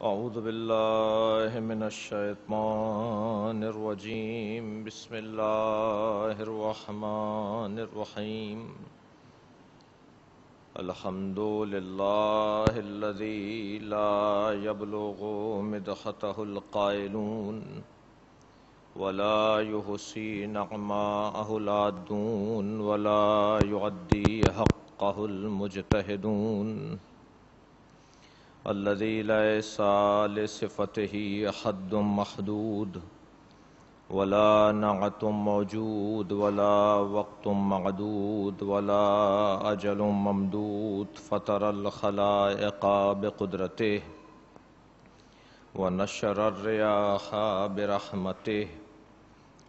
أعوذ بالله من الشيطان الرجيم بسم الله الرحمن الرحيم الحمد لله الذي لا يبلغ مدحته القائلون ولا يحصي نعماءه العادون ولا يعدي حقه المجتهدون الذي ليس لصفته حد محدود ولا نعت موجود ولا وقت معدود ولا أجل ممدود فطر الخلائق بقدرته ونشر الرياح برحمته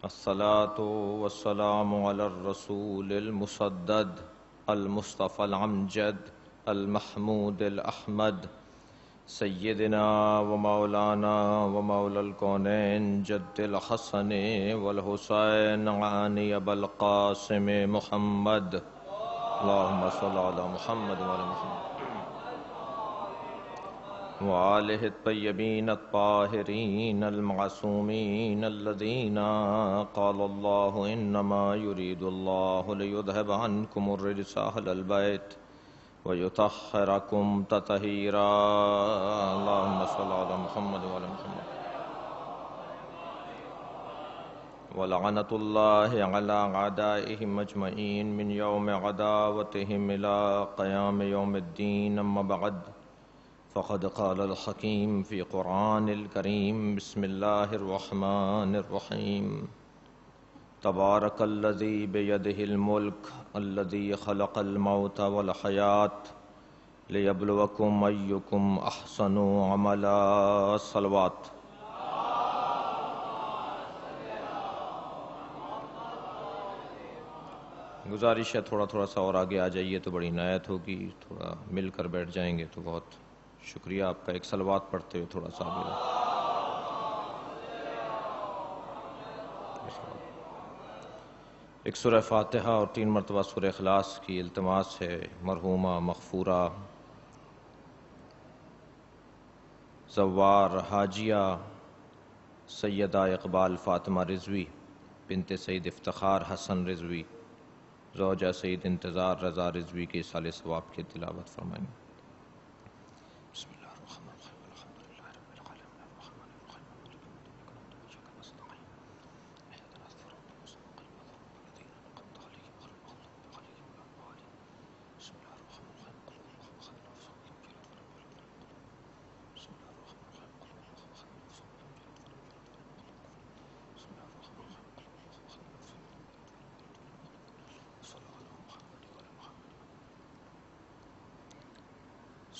الصلاة والسلام على الرسول المسدد المصطفى الأمجد المحمود الأحمد سيدنا ومولانا ومولى الكونين جد الحسن والحسين عاني أبا القاسم محمد اللهم صل على محمد وعلى محمد وآله الطيبين الطاهرين المعصومين الذين قال الله إنما يريد الله ليذهب عنكم الرجس أهل البيت ويطهركم تطهيرا اللهم صل على محمد وعلى محمد ولعنة الله على أعدائهم أجمعين من يوم عداوتهم إلى قيام يوم الدين أما بعد فقد قال الحكيم في قرآن الكريم بسم الله الرحمن الرحيم تبارك الذي بيده الملك الذي خلق الموت والحياة ليبلوكم أيكم أحسن عملا صلوات گزارش ہے تھوڑا سا اور آگے آ جائیے تو بڑی عنایت ہوگی، تھوڑا مل کر بیٹھ جائیں گے تو بہت شکریہ آپ کا۔ ایک صلوات پڑھتے ہوئے تھوڑا سا آگے ایک سورہ فاتحہ اور 3 مرتبہ سورہ اخلاص کی التماس ہے مرحومہ مغفورہ زوار حاجیہ سیدہ اقبال فاطمہ رضوی بنت سید افتخار حسن رضوی زوجہ سید انتظار رضا رضوی کے سال ثواب کی تلاوت فرمائیں۔ بسم اللہ الرحمن الرحیم الحمد للہ رب العالمین الرحمن الرحیم مالک یوم الدین ایاک نستعین اهدنا الصراط المستقیم صراط الذین انعمت علیہم غیر المغضوب علیہم ولا الضالین بسم اللہ الرحمن الرحیم قل هو الله احد الله الصمد لم يلد ولم يولد ولم يكن له بسم الله الرحمن الرحيم قل هو الله احد الله الصمد لم يلد ولم يولد ولم يكن له بسم الله الرحمن الرحيم قل هو الله احد الله الصمد لم يلد ولم يولد ولم يكن له صلى على محمد وعلى محمد۔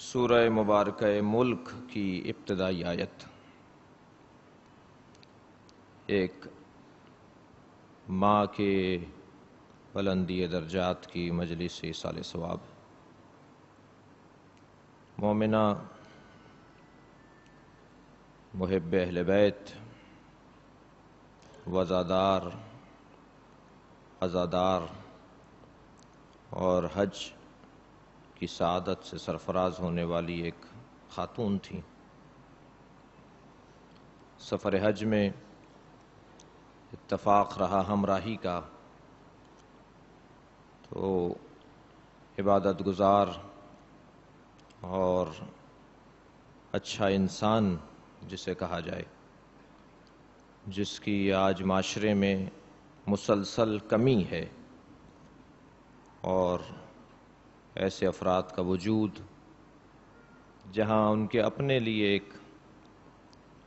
سورہ مبارکہ ملک کی ابتدائی آیت ایک ماں کے بلندی درجات کی مجلس ایصال ثواب، مومنہ محب اہل بیت وزادار عزادار اور حج کی سعادت سے سرفراز ہونے والی ایک خاتون تھیں۔ سفر حج میں اتفاق رہا ہمراہی کا، تو عبادت گزار اور اچھا انسان جسے کہا جائے، جس کی آج معاشرے میں مسلسل کمی ہے، اور ایسے افراد کا وجود جہاں ان کے اپنے لیے ایک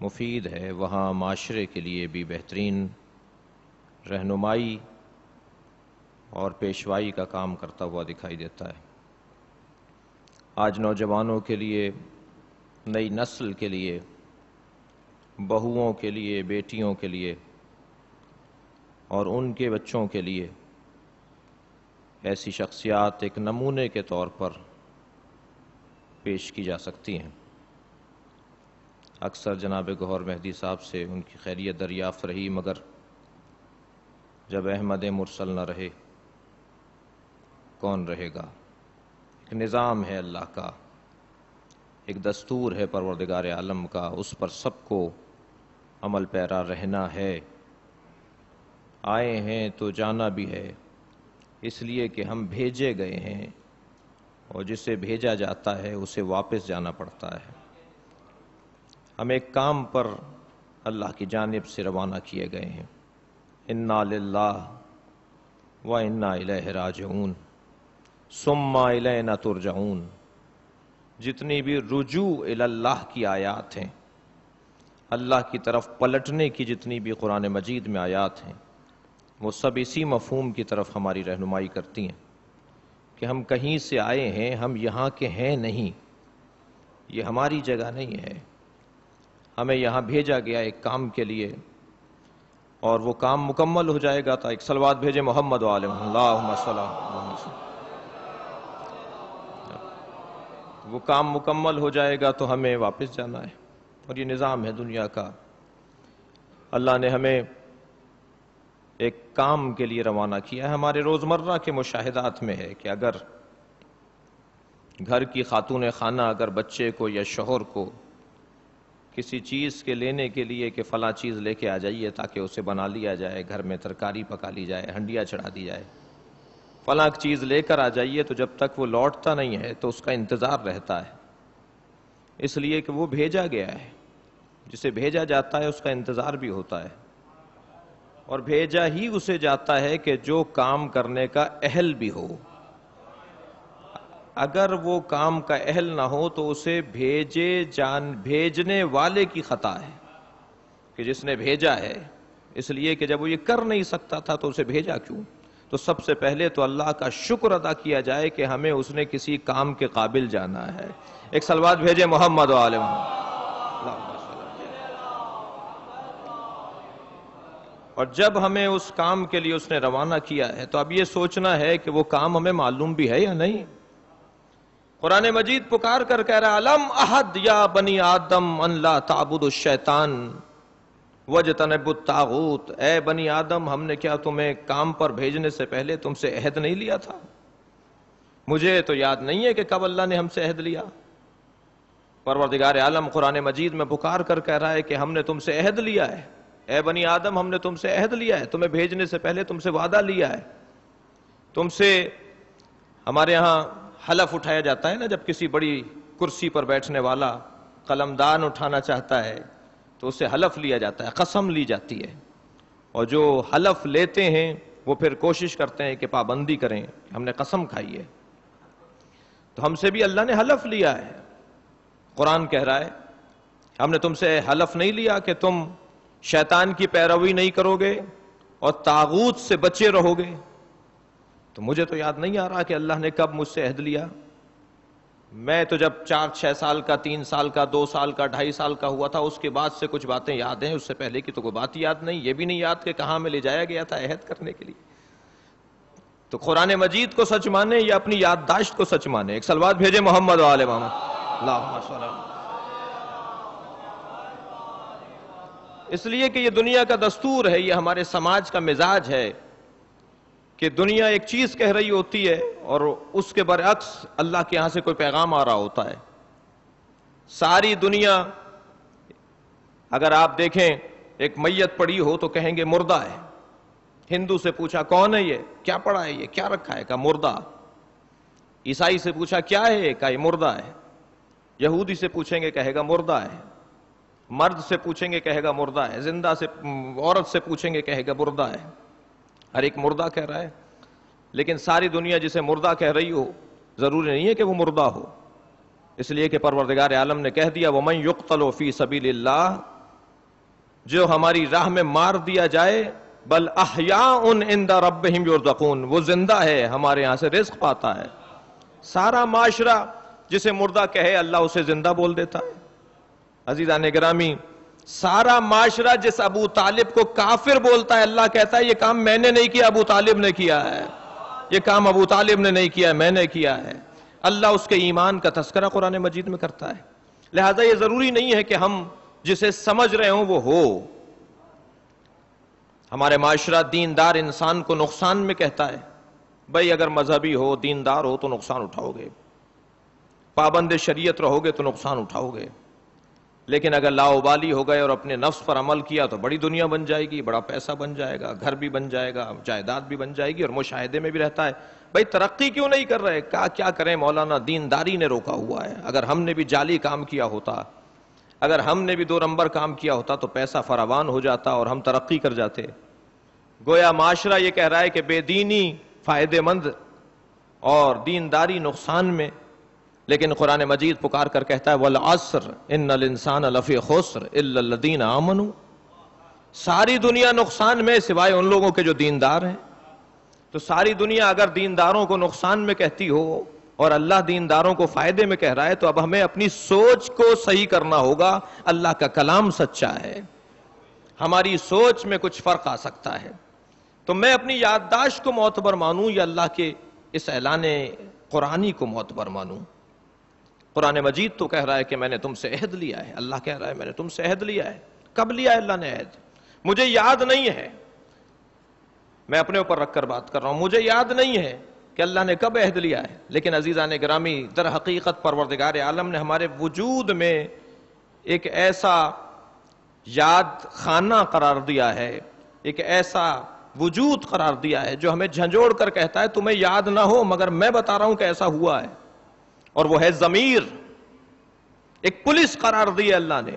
مفید ہے، وہاں معاشرے کے لیے بھی بہترین رہنمائی اور پیشوائی کا کام کرتا ہوا دکھائی دیتا ہے۔ آج نوجوانوں کے لیے، نئی نسل کے لیے، بہوؤں کے لیے، بیٹیوں کے لیے اور ان کے بچوں کے لیے ایسی شخصیات ایک نمونے کے طور پر پیش کی جا سکتی ہیں۔ اکثر جناب گوہر مہدی صاحب سے ان کی خیریت دریافت رہی، مگر جب احمد مرسل نہ رہے کون رہے گا؟ ایک نظام ہے اللہ کا، ایک دستور ہے پروردگار عالم کا، اس پر سب کو عمل پیرا رہنا ہے۔ آئے ہیں تو جانا بھی ہے، اس لیے کہ ہم بھیجے گئے ہیں، اور جسے بھیجا جاتا ہے اسے واپس جانا پڑتا ہے۔ ہم ایک کام پر اللہ کی جانب سے روانہ کیے گئے ہیں۔ انا للہ و انا الیہ راجعون ثم الینا ترجعون۔ جتنی بھی رجوع الی اللہ کی آیات ہیں، اللہ کی طرف پلٹنے کی جتنی بھی قرآن مجید میں آیات ہیں، وہ سب اسی مفہوم کی طرف ہماری رہنمائی کرتی ہیں کہ ہم کہیں سے آئے ہیں، ہم یہاں کے ہیں نہیں، یہ ہماری جگہ نہیں ہے، ہمیں یہاں بھیجا گیا ایک کام کے لیے، اور وہ کام مکمل ہو جائے گا۔ تو ایک صلوات بھیجے محمد وآلہ اللہم صلی اللہ علیہ۔ وہ کام مکمل ہو جائے گا تو ہمیں واپس جانا ہے، اور یہ نظام ہے دنیا کا۔ اللہ نے ہمیں ایک کام کے لیے روانہ کیا ہے۔ ہمارے روزمرہ کے مشاہدات میں ہے کہ اگر گھر کی خاتون خانہ اگر بچے کو یا شوہر کو کسی چیز کے لینے کے لیے کہ فلاں چیز لے کے آ جائیے تاکہ اسے بنا لیا جائے، گھر میں ترکاری پکا لی جائے، ہنڈیا چڑھا دی جائے، فلاں چیز لے کر آ جائیے، تو جب تک وہ لوٹتا نہیں ہے تو اس کا انتظار رہتا ہے، اس لیے کہ وہ بھیجا گیا ہے۔ جسے بھیجا جاتا ہے اس کا انتظار بھی ہوتا ہے، اور بھیجا ہی اسے جاتا ہے کہ جو کام کرنے کا اہل بھی ہو۔ اگر وہ کام کا اہل نہ ہو تو اسے بھیجنے والے کی خطا ہے کہ جس نے بھیجا ہے، اس لیے کہ جب وہ یہ کر نہیں سکتا تھا تو اسے بھیجا کیوں؟ تو سب سے پہلے تو اللہ کا شکر ادا کیا جائے کہ ہمیں اس نے کسی کام کے قابل جانا ہے۔ ایک صلوات بھیجے محمد وآلہ محمد۔ اور جب ہمیں اس کام کے لیے اس نے روانہ کیا ہے تو اب یہ سوچنا ہے کہ وہ کام ہمیں معلوم بھی ہے یا نہیں۔ قرآن مجید پکار کر کہہ رہا الم احد یا بنی آدم ان لا تعبدوا الشیطان وَاجْتَنِبُوا الطَّاغُوتَ۔ اے بنی آدم، ہم نے کیا تمہیں کام پر بھیجنے سے پہلے تم سے عہد نہیں لیا تھا؟ مجھے تو یاد نہیں ہے کہ کب اللہ نے ہم سے عہد لیا۔ پروردگار عالم قرآن مجید میں پکار کر کہہ رہا ہے کہ ہم نے تم سے عہد لیا ہے، اے بنی آدم ہم نے تم سے عہد لیا ہے، تمہیں بھیجنے سے پہلے تم سے وعدہ لیا ہے۔ تم سے ہمارے ہاں حلف اٹھایا جاتا ہے نا، جب کسی بڑی کرسی پر بیٹھنے والا قلمدان اٹھانا چاہتا ہے تو اسے حلف لیا جاتا ہے، قسم لی جاتی ہے، اور جو حلف لیتے ہیں وہ پھر کوشش کرتے ہیں کہ پابندی کریں، ہم نے قسم کھائی ہے۔ تو ہم سے بھی اللہ نے حلف لیا ہے۔ قرآن کہہ رہا ہے ہم نے تم سے حلف نہیں لیا کہ تم شیطان کی پیروی نہیں کرو گے اور طاغوت سے بچے رہو گے؟ تو مجھے تو یاد نہیں آ رہا کہ اللہ نے کب مجھ سے عہد لیا۔ میں تو جب 4-6 سال کا، 3 سال کا، 2 سال کا، 2.5 سال کا ہوا تھا، اس کے بعد سے کچھ باتیں یاد ہیں، اس سے پہلے کی تو کوئی بات یاد نہیں۔ یہ بھی نہیں یاد کہ کہاں میں لے جایا گیا تھا عہد کرنے کے لیے۔ تو قرآن مجید کو سچ مانے یا اپنی یادداشت کو سچ مانے؟ ایک صلوات بھیجے محمد وآلہ محمد۔ اللہم صلی اللہ علیہ وسلم۔ اس لیے کہ یہ دنیا کا دستور ہے، یہ ہمارے سماج کا مزاج ہے کہ دنیا ایک چیز کہہ رہی ہوتی ہے اور اس کے برعکس اللہ کے یہاں سے کوئی پیغام آ رہا ہوتا ہے۔ ساری دنیا اگر آپ دیکھیں ایک میت پڑی ہو تو کہیں گے مردہ ہے۔ ہندو سے پوچھا کون ہے یہ، کیا پڑا ہے، یہ کیا رکھا ہے، کہا مردہ۔ عیسائی سے پوچھا کیا ہے یہ، کہا یہ مردہ ہے۔ یہودی سے پوچھیں گے کہے گا مردہ ہے۔ مرد سے پوچھیں گے کہے گا مردہ ہے، زندہ سے عورت سے پوچھیں گے کہے گا مردہ ہے۔ ہر ایک مردہ کہہ رہا ہے، لیکن ساری دنیا جسے مردہ کہہ رہی ہو ضروری نہیں ہے کہ وہ مردہ ہو، اس لیے کہ پروردگار عالم نے کہہ دیا وَمَن يُقْتَلُ فِي سَبِيلِ اللَّهِ، جو ہماری راہ میں مار دیا جائے بل احیاء عند ربہم یرزقون، وہ زندہ ہے، ہمارے یہاں سے رزق پاتا ہے۔ سارا معاشرہ جسے مردہ کہے اللہ اسے زندہ بول دیتا ہے۔ عزیزان گرامی، سارا معاشرہ جس ابو طالب کو کافر بولتا ہے اللہ کہتا ہے یہ کام میں نے نہیں کیا، ابو طالب نے کیا ہے، یہ کام ابو طالب نے نہیں کیا، میں نے کیا ہے۔ اللہ اس کے ایمان کا تذکرہ قرآن مجید میں کرتا ہے۔ لہذا یہ ضروری نہیں ہے کہ ہم جسے سمجھ رہے ہوں وہ ہو۔ ہمارے معاشرہ دیندار انسان کو نقصان میں کہتا ہے، بھئی اگر مذہبی ہو، دیندار ہو تو نقصان اٹھاؤ گے۔ پابند شریعت رہو گے تو نقصان اٹھاؤ گے، لیکن اگر لاؤبالی ہو گئے اور اپنے نفس پر عمل کیا تو بڑی دنیا بن جائے گی، بڑا پیسہ بن جائے گا، گھر بھی بن جائے گا، جائیداد بھی بن جائے گی، اور مشاہدے میں بھی رہتا ہے بھائی ترقی کیوں نہیں کر رہے، کیا کریں مولانا، دینداری نے روکا ہوا ہے۔ اگر ہم نے بھی جعلی کام کیا ہوتا، اگر ہم نے بھی 2 نمبر کام کیا ہوتا تو پیسہ فراوان ہو جاتا اور ہم ترقی کر جاتے۔ گویا معاشرہ یہ کہہ رہا ہے کہ بے دینی فائدہ مند اور دینداری نقصان میں، لیکن قرآن مجید پکار کر کہتا ہے والعصر ان الانسان لفی خسر الا الذین آمنوا، ساری دنیا نقصان میں سوائے ان لوگوں کے جو دیندار ہیں۔ تو ساری دنیا اگر دینداروں کو نقصان میں کہتی ہو اور اللہ دینداروں کو فائدے میں کہہ رہا ہے، تو اب ہمیں اپنی سوچ کو صحیح کرنا ہوگا۔ اللہ کا کلام سچا ہے، ہماری سوچ میں کچھ فرق آ سکتا ہے، تو میں اپنی یادداشت کو معتبر مانوں یا اللہ کے اس اعلان قرآنی کو معتبر مانوں؟ قرآن مجید تو کہہ رہا ہے کہ میں نے تم سے عہد لیا ہے، اللہ کہہ رہا ہے میں نے تم سے عہد لیا ہے۔ کب لیا ہے اللہ نے عہد؟ مجھے یاد نہیں ہے، میں اپنے اوپر رکھ کر بات کر رہا ہوں، مجھے یاد نہیں ہے کہ اللہ نے کب عہد لیا ہے، لیکن عزیزان گرامی در حقیقت پروردگار عالم نے ہمارے وجود میں ایک ایسا یاد خانہ قرار دیا ہے، ایک ایسا وجود قرار دیا ہے جو ہمیں جھنجھوڑ کر کہتا ہے تمہیں یاد نہ ہو مگر میں بتا رہا ہوں کہ ایسا ہوا ہے، اور وہ ہے ضمیر، ایک پولیس قرار دی ہے اللہ نے۔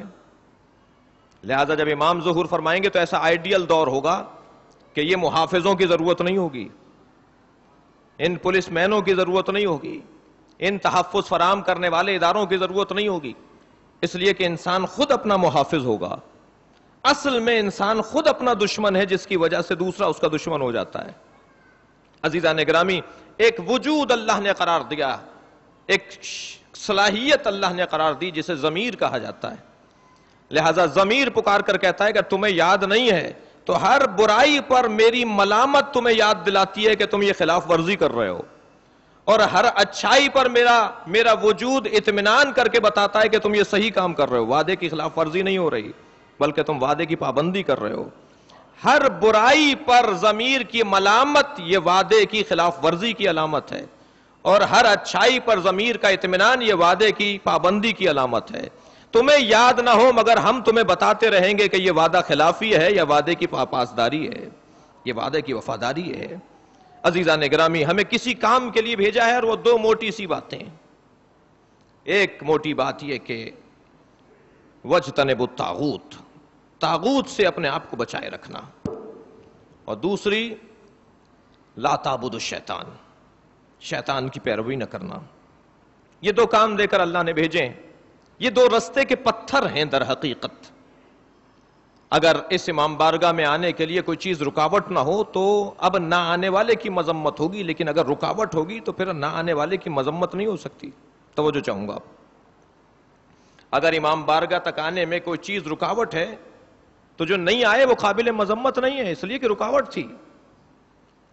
لہذا جب امام ظہور فرمائیں گے تو ایسا آئیڈیل دور ہوگا کہ یہ محافظوں کی ضرورت نہیں ہوگی، ان پولیس مینوں کی ضرورت نہیں ہوگی، ان تحفظ فراہم کرنے والے اداروں کی ضرورت نہیں ہوگی، اس لیے کہ انسان خود اپنا محافظ ہوگا۔ اصل میں انسان خود اپنا دشمن ہے، جس کی وجہ سے دوسرا اس کا دشمن ہو جاتا ہے۔ عزیزان گرامی، ایک وجود اللہ نے قرار دیا، ایک صلاحیت اللہ نے قرار دی جسے ضمیر کہا جاتا ہے۔ لہذا ضمیر پکار کر کہتا ہے کہ تمہیں یاد نہیں ہے، تو ہر برائی پر میری ملامت تمہیں یاد دلاتی ہے کہ تم یہ خلاف ورزی کر رہے ہو، اور ہر اچھائی پر میرا وجود اطمینان کر کے بتاتا ہے کہ تم یہ صحیح کام کر رہے ہو، وعدے کی خلاف ورزی نہیں ہو رہی بلکہ تم وعدے کی پابندی کر رہے ہو۔ ہر برائی پر ضمیر کی ملامت یہ وعدے کی خلاف ورزی کی علامت ہے، اور ہر اچھائی پر ضمیر کا اطمینان یہ وعدے کی پابندی کی علامت ہے۔ تمہیں یاد نہ ہو مگر ہم تمہیں بتاتے رہیں گے کہ یہ وعدہ خلافی ہے یا وعدے کی پاسداری ہے، یہ وعدے کی وفاداری ہے۔ عزیزان گرامی، ہمیں کسی کام کے لیے بھیجا ہے اور وہ 2 موٹی سی باتیں، ایک موٹی بات یہ کہ وَاجْتَنِبُوا الطَّاغُوتَ، طاغوت سے اپنے آپ کو بچائے رکھنا، اور دوسری لا تعبدوا الشیطان، شیطان کی پیروی نہ کرنا۔ یہ 2 کام دے کر اللہ نے بھیجے، یہ 2 رستے کے پتھر ہیں در حقیقت۔ اگر اس امام بارگاہ میں آنے کے لیے کوئی چیز رکاوٹ نہ ہو تو اب نہ آنے والے کی مذمت ہوگی، لیکن اگر رکاوٹ ہوگی تو پھر نہ آنے والے کی مذمت نہیں ہو سکتی۔ توجہ چاہوں گا، اگر امام بارگاہ تک آنے میں کوئی چیز رکاوٹ ہے تو جو نہیں آئے وہ قابل مذمت نہیں ہے، اس لیے کہ رکاوٹ تھی،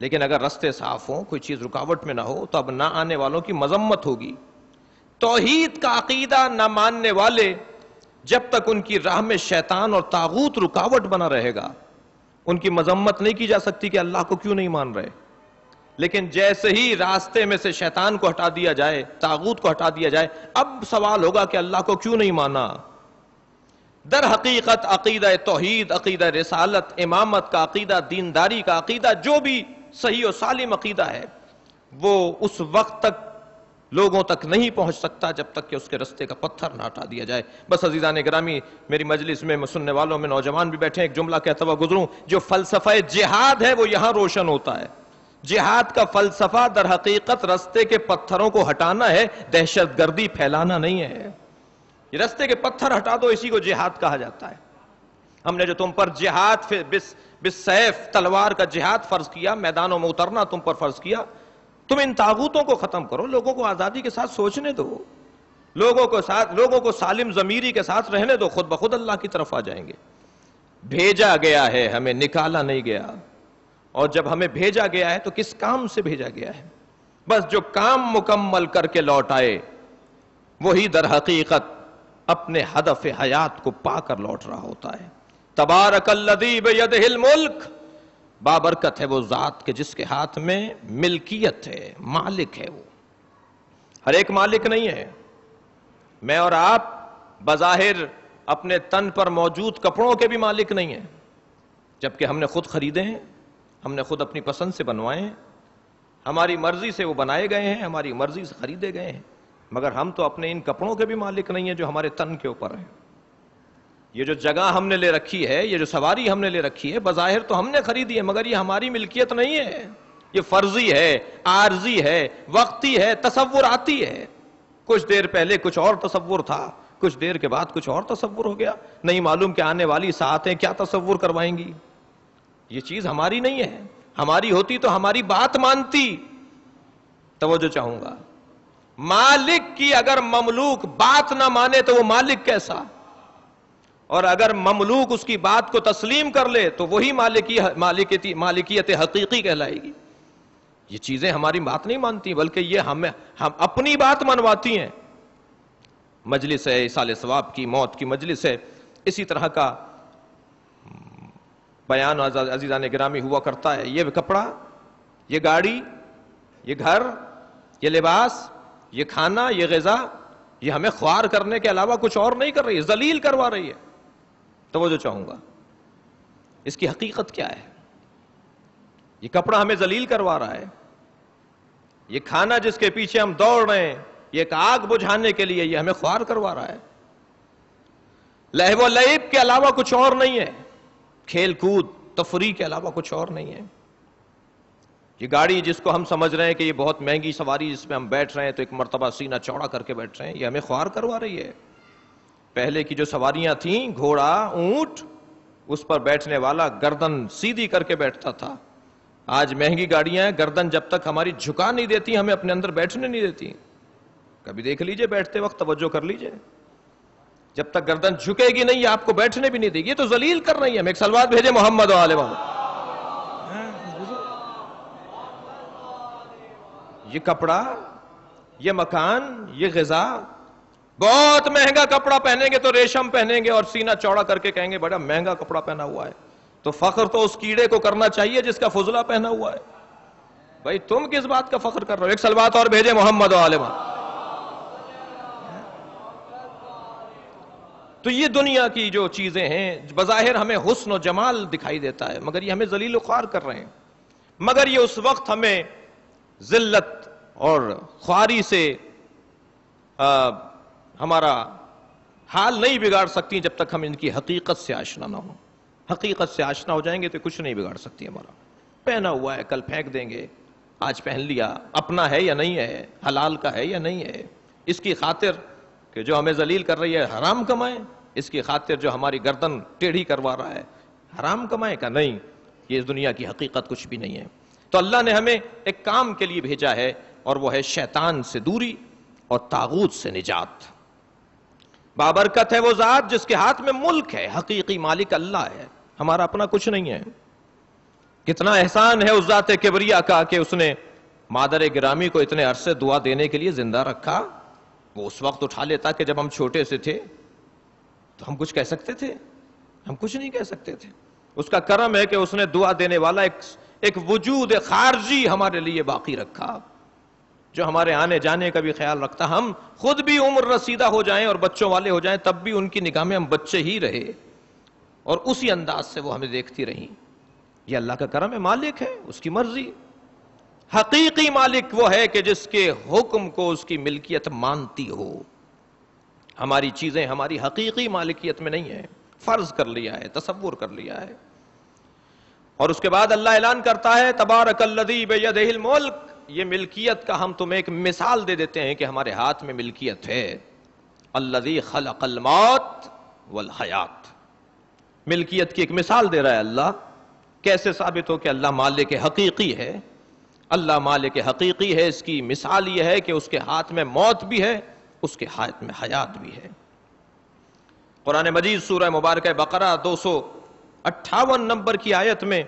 لیکن اگر رستے صاف ہوں، کوئی چیز رکاوٹ میں نہ ہو تو اب نہ آنے والوں کی مذمت ہوگی۔ توحید کا عقیدہ نہ ماننے والے جب تک ان کی راہ میں شیطان اور طاغوت رکاوٹ بنا رہے گا، ان کی مذمت نہیں کی جا سکتی کہ اللہ کو کیوں نہیں مان رہے۔ لیکن جیسے ہی راستے میں سے شیطان کو ہٹا دیا جائے، طاغوت کو ہٹا دیا جائے، اب سوال ہوگا کہ اللہ کو کیوں نہیں مانا۔ در حقیقت عقیدہ توحید، عقیدہ رسالت، امامت کا عقیدہ، دینداری کا عقیدہ، جو بھی صحیح و سالم عقیدہ ہے، وہ اس وقت تک لوگوں تک نہیں پہنچ سکتا جب تک کہ اس کے رستے کا پتھر نہ ہٹا دیا جائے۔ بس عزیزان گرامی، میری مجلس میں سننے والوں میں نوجوان بھی بیٹھے ہیں، ایک جملہ کہتا ہوا گزروں، جو فلسفہ جہاد ہے وہ یہاں روشن ہوتا ہے۔ جہاد کا فلسفہ در حقیقت رستے کے پتھروں کو ہٹانا ہے، دہشت گردی پھیلانا نہیں ہے۔ یہ رستے کے پتھر ہٹا دو، اسی کو جہاد کہا جاتا ہے۔ ہم نے جو تم پر جہاد بالسیف، تلوار کا جہاد فرض کیا، میدانوں میں اترنا تم پر فرض کیا، تم ان طاغوتوں کو ختم کرو، لوگوں کو آزادی کے ساتھ سوچنے دو، لوگوں کو سالم ضمیری کے ساتھ رہنے دو، خود بخود اللہ کی طرف آ جائیں گے۔ بھیجا گیا ہے، ہمیں نکالا نہیں گیا، اور جب ہمیں بھیجا گیا ہے تو کس کام سے بھیجا گیا ہے؟ بس جو کام مکمل کر کے لوٹ آئے وہی در حقیقت اپنے ہدف حیات کو پا کر لوٹ رہا ہوتا ہے۔ تبارک الذی بیدہ الملک، بابرکت ہے وہ ذات کے جس کے ہاتھ میں ملکیت ہے، مالک ہے وہ۔ ہر ایک مالک نہیں ہے، میں اور آپ بظاہر اپنے تن پر موجود کپڑوں کے بھی مالک نہیں ہیں، جبکہ ہم نے خود خریدے ہیں، ہم نے خود اپنی پسند سے بنوائے ہیں، ہماری مرضی سے وہ بنائے گئے ہیں، ہماری مرضی سے خریدے گئے ہیں، مگر ہم تو اپنے ان کپڑوں کے بھی مالک نہیں ہیں جو ہمارے تن کے اوپر ہیں۔ یہ جو جگہ ہم نے لے رکھی ہے، یہ جو سواری ہم نے لے رکھی ہے، بظاہر تو ہم نے خریدی ہے، مگر یہ ہماری ملکیت نہیں ہے، یہ فرضی ہے، عارضی ہے، وقتی ہے، تصوراتی ہے۔ کچھ دیر پہلے کچھ اور تصور تھا، کچھ دیر کے بعد کچھ اور تصور ہو گیا، نہیں معلوم کہ آنے والی ساعتیں کیا تصور کروائیں گی۔ یہ چیز ہماری نہیں ہے، ہماری ہوتی تو ہماری بات مانتی۔ توجہ چاہوں گا، مالک کی اگر مملوک بات نہ مانے تو وہ مالک کیسا، اور اگر مملوک اس کی بات کو تسلیم کر لے تو وہی مالکیت حقیقی کہلائے گی۔ یہ چیزیں ہماری بات نہیں مانتی، بلکہ یہ ہم اپنی بات منواتی ہیں۔ مجلس ہے ایصال ثواب کی، موت کی مجلس ہے، اسی طرح کا بیان عزیزان گرامی ہوا کرتا ہے۔ یہ کپڑا، یہ گاڑی، یہ گھر، یہ لباس، یہ کھانا، یہ غذا، یہ ہمیں خوار کرنے کے علاوہ کچھ اور نہیں کر رہی ہے، ذلیل کروا رہی ہے۔ توجہ چاہوں گا، اس کی حقیقت کیا ہے؟ یہ کپڑا ہمیں ذلیل کروا رہا ہے، یہ کھانا جس کے پیچھے ہم دوڑ رہے ہیں، یہ ایک آگ بجھانے کے لیے، یہ ہمیں خوار کروا رہا ہے۔ لہو و لعب کے علاوہ کچھ اور نہیں ہے، کھیل کود تفریح کے علاوہ کچھ اور نہیں ہے۔ یہ گاڑی جس کو ہم سمجھ رہے ہیں کہ یہ بہت مہنگی سواری، جس میں ہم بیٹھ رہے ہیں تو ایک مرتبہ سینہ چوڑا کر کے بیٹھ رہے ہیں، یہ ہمیں خوار کروا رہی ہے۔ پہلے کی جو سواریاں تھیں، گھوڑا، اونٹ، اس پر بیٹھنے والا گردن سیدھی کر کے بیٹھتا تھا۔ آج مہنگی گاڑیاں ہیں، گردن جب تک ہماری جھکا نہیں دیتی ہمیں اپنے اندر بیٹھنے نہیں دیتی۔ کبھی دیکھ لیجئے بیٹھتے وقت، توجہ کر لیجئے، جب تک گردن جھکے گی نہیں آپ کو بیٹھنے بھی نہیں دے گی۔ یہ تو ذلیل کر رہی ہے۔ ہم ایک صلوات بھیجے محمد و آل محمد۔ یہ کپڑا، یہ مکان، یہ غذا، بہت مہنگا کپڑا پہنیں گے تو ریشم پہنیں گے اور سینہ چوڑا کر کے کہیں گے بڑا مہنگا کپڑا پہنا ہوا ہے، تو فخر تو اس کیڑے کو کرنا چاہیے جس کا فضلہ پہنا ہوا ہے۔ بھائی تم کس بات کا فخر کر رہے ہو؟ ایک صلوات اور بھیجے محمد و آل محمد۔ تو یہ دنیا کی جو چیزیں ہیں، بظاہر ہمیں حسن و جمال دکھائی دیتا ہے، مگر یہ ہمیں ذلیل و خوار کر رہے ہیں۔ مگر یہ اس وقت ہمیں ذلت اور خواری سے ہمارا حال نہیں بگاڑ سکتی جب تک ہم ان کی حقیقت سے آشنا نہ ہوں۔ حقیقت سے آشنا ہو جائیں گے تو کچھ نہیں بگاڑ سکتی ہمارا۔ پہنا ہوا ہے، کل پھینک دیں گے، آج پہن لیا، اپنا ہے یا نہیں ہے، حلال کا ہے یا نہیں ہے، اس کی خاطر کہ جو ہمیں ذلیل کر رہی ہے حرام کمائیں، اس کی خاطر جو ہماری گردن ٹیڑھی کروا رہا ہے حرام کمائیں کا نہیں۔ یہ اس دنیا کی حقیقت کچھ بھی نہیں ہے۔ تو اللہ نے ہمیں ایک کام کے لیے بھیجا ہے، اور وہ ہے شیطان سے دوری اور طاغوت سے نجات۔ بابرکت ہے وہ ذات جس کے ہاتھ میں ملک ہے، حقیقی مالک اللہ ہے، ہمارا اپنا کچھ نہیں ہے۔ کتنا احسان ہے اس ذات کبریا کا کہ اس نے مادر گرامی کو اتنے عرصے دعا دینے کے لیے زندہ رکھا۔ وہ اس وقت اٹھا لیتا کہ جب ہم چھوٹے سے تھے تو ہم کچھ کہہ سکتے تھے؟ ہم کچھ نہیں کہہ سکتے تھے۔ اس کا کرم ہے کہ اس نے دعا دینے والا ایک وجود خارجی ہمارے لیے باقی رکھا، جو ہمارے آنے جانے کا بھی خیال رکھتا۔ ہم خود بھی عمر رسیدہ ہو جائیں اور بچوں والے ہو جائیں تب بھی ان کی نگاہ میں ہم بچے ہی رہے، اور اسی انداز سے وہ ہمیں دیکھتی رہیں۔ یہ اللہ کا کرم ہے، مالک ہے، اس کی مرضی۔ حقیقی مالک وہ ہے کہ جس کے حکم کو اس کی ملکیت مانتی ہو۔ ہماری چیزیں ہماری حقیقی مالکیت میں نہیں ہیں، فرض کر لیا ہے، تصور کر لیا ہے۔ اور اس کے بعد اللہ اعلان کرتا ہے تبارک الذی بیدہ الملک۔ یہ ملکیت کا ہم تمہیں ایک مثال دے دیتے ہیں کہ ہمارے ہاتھ میں ملکیت ہے۔ الذی خلق الموت والحیات، ملکیت کی ایک مثال دے رہا ہے اللہ۔ کیسے ثابت ہو کہ اللہ مالک حقیقی ہے؟ اللہ مالک حقیقی ہے، اس کی مثال یہ ہے کہ اس کے ہاتھ میں موت بھی ہے، اس کے ہاتھ میں حیات بھی ہے۔ قرآن مجید سورہ مبارکہ بقرہ 258 نمبر کی آیت میں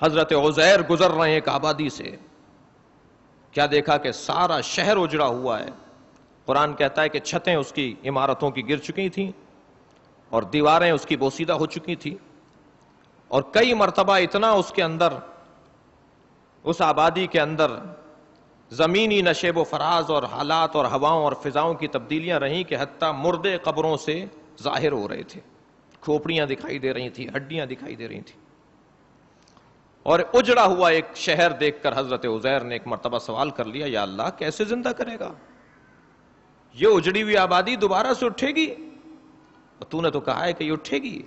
حضرت عزیر گزر رہے ہیں ایک آبادی سے، کیا دیکھا کہ سارا شہر اجڑا ہوا ہے۔ قرآن کہتا ہے کہ چھتیں اس کی عمارتوں کی گر چکی تھیں اور دیواریں اس کی بوسیدہ ہو چکی تھی، اور کئی مرتبہ اتنا اس کے اندر، اس آبادی کے اندر زمینی نشیب و فراز اور حالات اور ہواؤں اور فضاؤں کی تبدیلیاں رہیں کہ حتیٰ مردے قبروں سے ظاہر ہو رہے تھے، کھوپڑیاں دکھائی دے رہی تھیں، ہڈیاں دکھائی دے رہی تھیں. اور اجڑا ہوا ایک شہر دیکھ کر حضرت عزیر نے ایک مرتبہ سوال کر لیا، یا اللہ کیسے زندہ کرے گا؟ یہ اجڑی ہوئی آبادی دوبارہ سے اٹھے گی؟ تو نے تو کہا ہے کہ یہ اٹھے گی.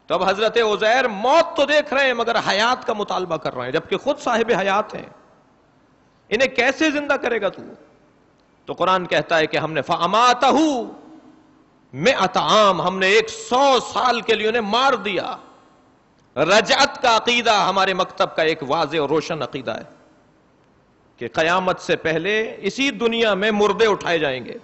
تو اب حضرت عزیر موت تو دیکھ رہے ہیں مگر حیات کا مطالبہ کر رہے ہیں، جبکہ خود صاحب حیات ہیں. انہیں کیسے زندہ کرے گا تو؟ تو قرآن کہتا ہے کہ ہم نے فَأَمَاتَهُ مِئَةَ عام، ہم نے 100 سال کے لیے انہیں مار دیا. رجعت کا عقیدہ ہمارے مکتب کا ایک واضح اور روشن عقیدہ ہے کہ قیامت سے پہلے اسی دنیا میں مردے اٹھائے جائیں گے.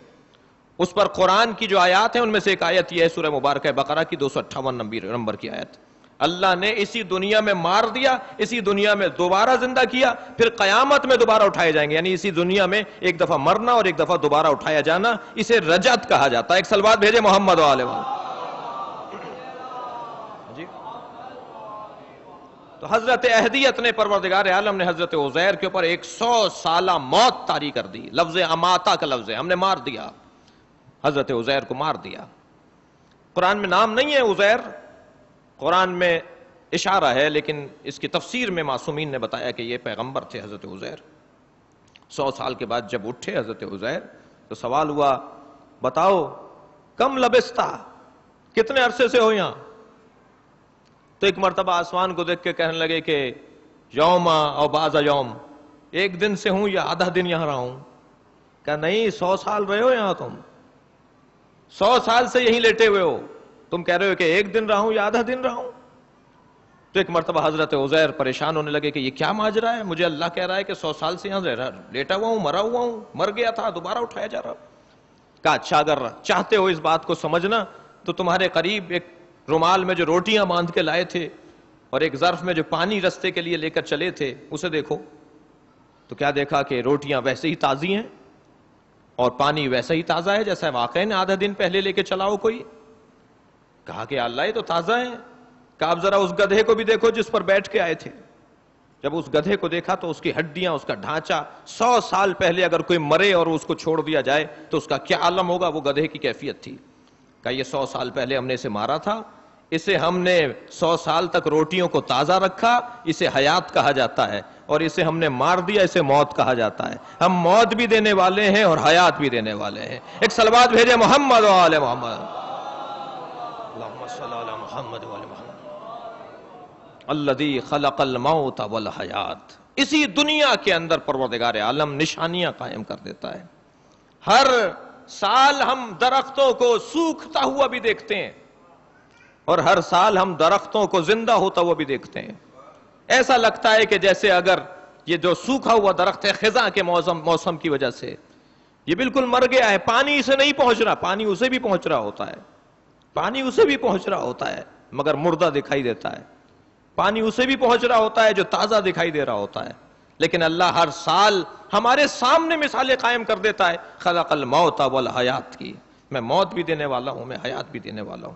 اس پر قرآن کی جو آیات ہیں ان میں سے ایک آیت یہ ہے سورہ مبارکہ بقرہ کی 258 نمبر کی آیت. اللہ نے اسی دنیا میں مار دیا، اسی دنیا میں دوبارہ زندہ کیا، پھر قیامت میں دوبارہ اٹھائے جائیں گے. یعنی اسی دنیا میں ایک دفعہ مرنا اور ایک دفعہ دوبارہ اٹھایا جانا، اسے رجعت کہا جاتا ہے. ایک صلوات بھیجے محمد و آل محمد. تو حضرت اہدیت نے، پروردگار عالم نے حضرت عزیر کے اوپر 100 سالہ موت طاری کر دی. لفظ اماتا کا لفظ ہے، ہم نے مار دیا، حضرت عزیر کو مار دیا. قرآن میں نام نہیں ہے عزیر، قرآن میں اشارہ ہے، لیکن اس کی تفسیر میں معصومین نے بتایا کہ یہ پیغمبر تھے حضرت عزیر. 100 سال کے بعد جب اٹھے حضرت عزیر تو سوال ہوا، بتاؤ کم لبستہ، کتنے عرصے سے ہو یہاں؟ تو ایک مرتبہ آسمان کو دیکھ کے کہنے لگے کہ یوما او بعض یوم، ایک دن سے ہوں یا آدھا دن یہاں رہا ہوں. کہا نہیں، 100 سال رہے ہو یہاں، تم 100 سال سے یہیں لیٹے ہوئے ہو، تم کہہ رہے ہو کہ ایک دن رہا ہوں یا آدھا دن رہا ہوں. تو ایک مرتبہ حضرت عزیر پریشان ہونے لگے کہ یہ کیا ماجرا ہے، مجھے اللہ کہہ رہا ہے کہ 100 سال سے یہاں لیٹا ہوا ہوں، مرا ہوا ہوں، مر گیا تھا دوبارہ اٹھایا جا رہا. کہا اچھا اگر چاہتے ہو اس بات کو سمجھنا تو تمہارے قریب ایک رومال میں جو روٹیاں باندھ کے لائے تھے اور ایک ظرف میں جو پانی رستے کے لیے لے کر چلے تھے اسے دیکھو. تو کیا دیکھا کہ روٹیاں ویسے ہی تازی ہیں اور پانی ویسا ہی تازہ ہے جیسا واقعی نے آدھا دن پہلے لے کے چلا ہو کوئی. کہا کہ اللہ یہ تو تازہ ہے. کہ آپ ذرا اس گدھے کو بھی دیکھو جس پر بیٹھ کے آئے تھے. جب اس گدھے کو دیکھا تو اس کی ہڈیاں، اس کا ڈھانچہ 100 سال پہلے اگر کوئی مرے اور اس کو چھوڑ دیا جائے تو اس کا کیا عالم ہوگا، وہ گدھے کی کیفیت تھی. کہ یہ 100 سال پہلے ہم نے اسے مارا تھا، اسے ہم نے 100 سال تک روٹیوں کو تازہ رکھا، اسے حیات کہا جاتا ہے، اور اسے ہم نے مار دیا، اسے موت کہا جاتا ہے. ہم موت بھی دینے والے ہیں اور حیات بھی دینے والے ہیں. ایک صلوات بھیجے محمد و آل محمد. اللہم صلی علی محمد و آل محمد. الذی خلق الموت والحیات. اسی دنیا کے اندر پروردگار عالم نشانیاں قائم کر دیتا ہے. ہر سال ہم درختوں کو سوکھتا ہوا بھی دیکھتے ہیں اور ہر سال ہم درختوں کو زندہ ہوتا ہوا بھی دیکھتے ہیں. ایسا لگتا ہے کہ جیسے اگر یہ جو سوکھا ہوا درخت ہے خزاں کے موسم کی وجہ سے یہ بالکل مر گیا ہے، پانی اسے نہیں پہنچ رہا، پانی اسے بھی پہنچ رہا ہوتا ہے، پانی اسے بھی پہنچ رہا ہوتا ہے مگر مردہ دکھائی دیتا ہے. پانی اسے بھی پہنچ رہا ہوتا ہے جو تازہ دکھائی دے رہا ہوتا ہے. لیکن اللہ ہر سال ہمارے سامنے مثالیں قائم کر دیتا ہے خلق الموت والحیات کی. میں موت بھی دینے والا ہوں، میں حیات بھی دینے والا ہوں.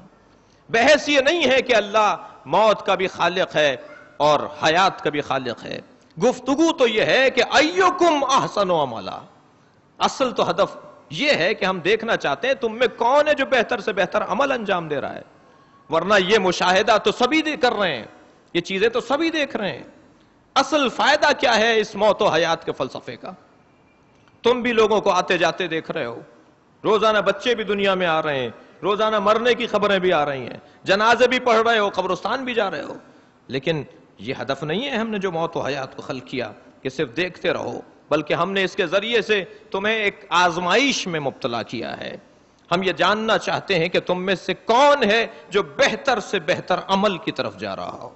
بحث یہ نہیں ہے کہ اللہ موت کا بھی خالق ہے اور حیات کا بھی خالق ہے. گفتگو تو یہ ہے کہ ایکم احسن عملا. اصل تو ہدف یہ ہے کہ ہم دیکھنا چاہتے ہیں تم میں کون ہے جو بہتر سے بہتر عمل انجام دے رہا ہے. ورنہ یہ مشاہدہ تو سبھی کر رہے ہیں، یہ چیزیں تو سبھی دیکھ رہے ہیں. اصل فائدہ کیا ہے اس موت و حیات کے فلسفے کا؟ تم بھی لوگوں کو آتے جاتے دیکھ رہے ہو، روزانہ بچے بھی دنیا میں آ رہے ہیں، روزانہ مرنے کی خبریں بھی آ رہی ہیں، جنازے بھی پڑھ رہے ہو، قبرستان بھی جا رہے ہو. لیکن یہ ہدف نہیں ہے ہم نے جو موت و حیات کو خلق کیا کہ صرف دیکھتے رہو، بلکہ ہم نے اس کے ذریعے سے تمہیں ایک آزمائش میں مبتلا کیا ہے. ہم یہ جاننا چاہتے ہیں کہ تم میں سے کون ہے جو بہتر سے بہتر عمل کی طرف جا رہا ہو.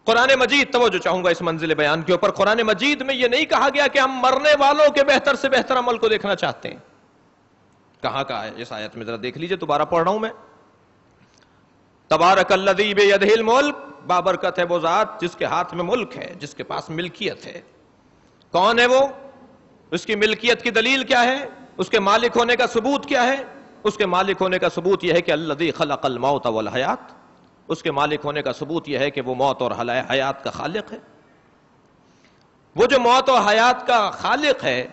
قرآن مجید، توجہ چاہوں گا اس منزل بیان کے اوپر، قرآن مجید میں یہ نہیں کہا گیا کہ ہم مرنے والوں کے بہتر سے بہتر عمل کو دیکھنا چاہتے ہیں. کہاں کہا ہے اس آیت میں؟ ذرا دیکھ لیجئے، دوبارہ پڑھ رہا ہوں میں. تبارک الذی بیدہ الملک، بابرکت ہے وہ ذات جس کے ہاتھ میں ملک ہے، جس کے پاس ملکیت ہے. کون ہے وہ؟ اس کی ملکیت کی دلیل کیا ہے؟ اس کے مالک ہونے کا ثبوت کیا ہے؟ اس کے مالک ہونے کا ثبوت یہ ہے کہ الذی خلق الموت والحیات. اس کے مالک ہونے کا ثبوت یہ ہے کہ وہ موت اور حیات کا خالق ہے. وہ جو موت و حیات کا خالق ہے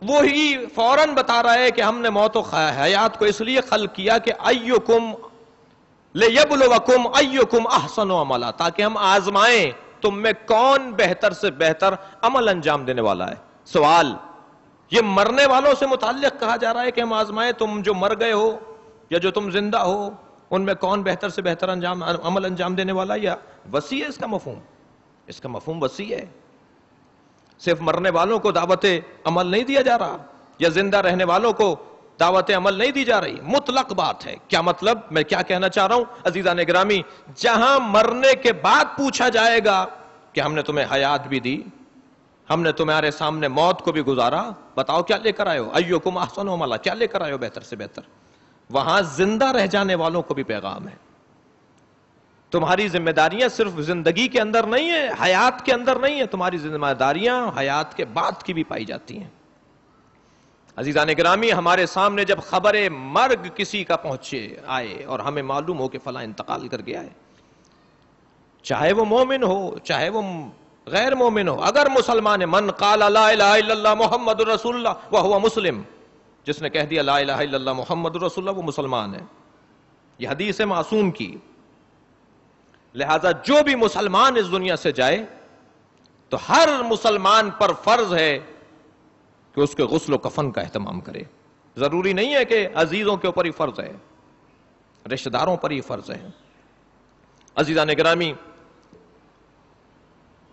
وہی فوراً بتا رہا ہے کہ ہم نے موت و حیات کو اس لیے خلق کیا کہ ایکم لیبلوکم ایکم احسن عملا، تاکہ ہم آزمائیں تم میں کون بہتر سے بہتر عمل انجام دینے والا ہے۔ سوال یہ مرنے والوں سے متعلق کہا جا رہا ہے کہ ہم آزمائیں تم جو مر گئے ہو یا جو تم زندہ ہو ان میں کون بہتر سے بہتر عمل انجام دینے والا، یا وسیع ہے اس کا مفہوم؟ اس کا مفہوم وسیع ہے، صرف مرنے والوں کو دعوت عمل نہیں دیا جا رہا یا زندہ رہنے والوں کو دعوت عمل نہیں دی جا رہی، مطلق بات ہے۔ کیا مطلب؟ میں کیا کہنا چاہ رہا ہوں عزیزان گرامی، جہاں مرنے کے بعد پوچھا جائے گا کہ ہم نے تمہیں حیات بھی دی، ہم نے تمہارے سامنے موت کو بھی گزارا، بتاؤ کیا لے کر آئے ہو، ایکم احسن عملا، کیا لے کر آئے ہو بہتر سے بہتر، وہاں زندہ رہ جانے والوں کو بھی پیغام ہے۔ تمہاری ذمہ داریاں صرف زندگی کے اندر نہیں ہیں، حیات کے اندر نہیں ہیں، تمہاری ذمہ داریاں حیات کے بعد کی بھی پائی جاتی ہیں۔ عزیزان گرامی، ہمارے سامنے جب خبر مرگ کسی کا آئے اور ہمیں معلوم ہو کہ فلاں انتقال کر گیا ہے، چاہے وہ مومن ہو چاہے وہ غیر مومن ہو، اگر مسلمان ہے، من قال لا الہ الا اللہ محمد رسول اللہ وہو مسلم، جس نے کہہ دیا لا الہ الا اللہ محمد رسول اللہ وہ مسلمان ہے، یہ حدیث ہے معصوم کی۔ لہذا جو بھی مسلمان اس دنیا سے جائے تو ہر مسلمان پر فرض ہے کہ اس کے غسل و کفن کا اہتمام کرے۔ ضروری نہیں ہے کہ عزیزوں کے اوپر ہی فرض ہے، رشتہ داروں پر ہی فرض ہے۔ عزیزان گرامی،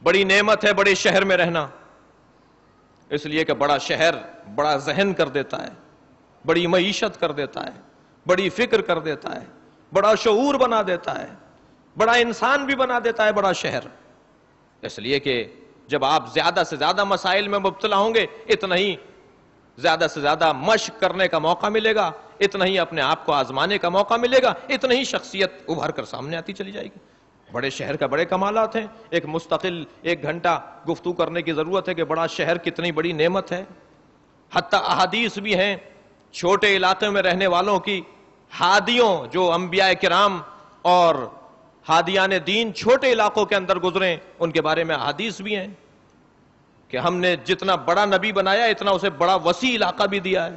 بڑی نعمت ہے بڑے شہر میں رہنا، اس لیے کہ بڑا شہر بڑا ذہن کر دیتا ہے، بڑی معیشت کر دیتا ہے، بڑی فکر کر دیتا ہے، بڑا شعور بنا دیتا ہے، بڑا انسان بھی بنا دیتا ہے بڑا شہر۔ اس لیے کہ جب آپ زیادہ سے زیادہ مسائل میں مبتلا ہوں گے اتنا ہی زیادہ سے زیادہ مشق کرنے کا موقع ملے گا، اتنا ہی اپنے آپ کو آزمانے کا موقع ملے گا، اتنا ہی شخصیت ابھر کر سامنے آتی چلی جائے گی۔ بڑے شہر کا بڑے کمالات ہیں، ایک مستقل 1 گھنٹہ گفتگو کرنے کی ضرورت ہے کہ بڑا شہر کتنی بڑی نعمت ہے۔ حتیٰ احادیث بھی ہیں چھوٹے علاقے میں رہنے والوں کی، ہادیوں جو انبیاء کرام اور ہادیان دین چھوٹے علاقوں کے اندر گزریں ان کے بارے میں احادیث بھی ہیں کہ ہم نے جتنا بڑا نبی بنایا اتنا اسے بڑا وسیع علاقہ بھی دیا ہے۔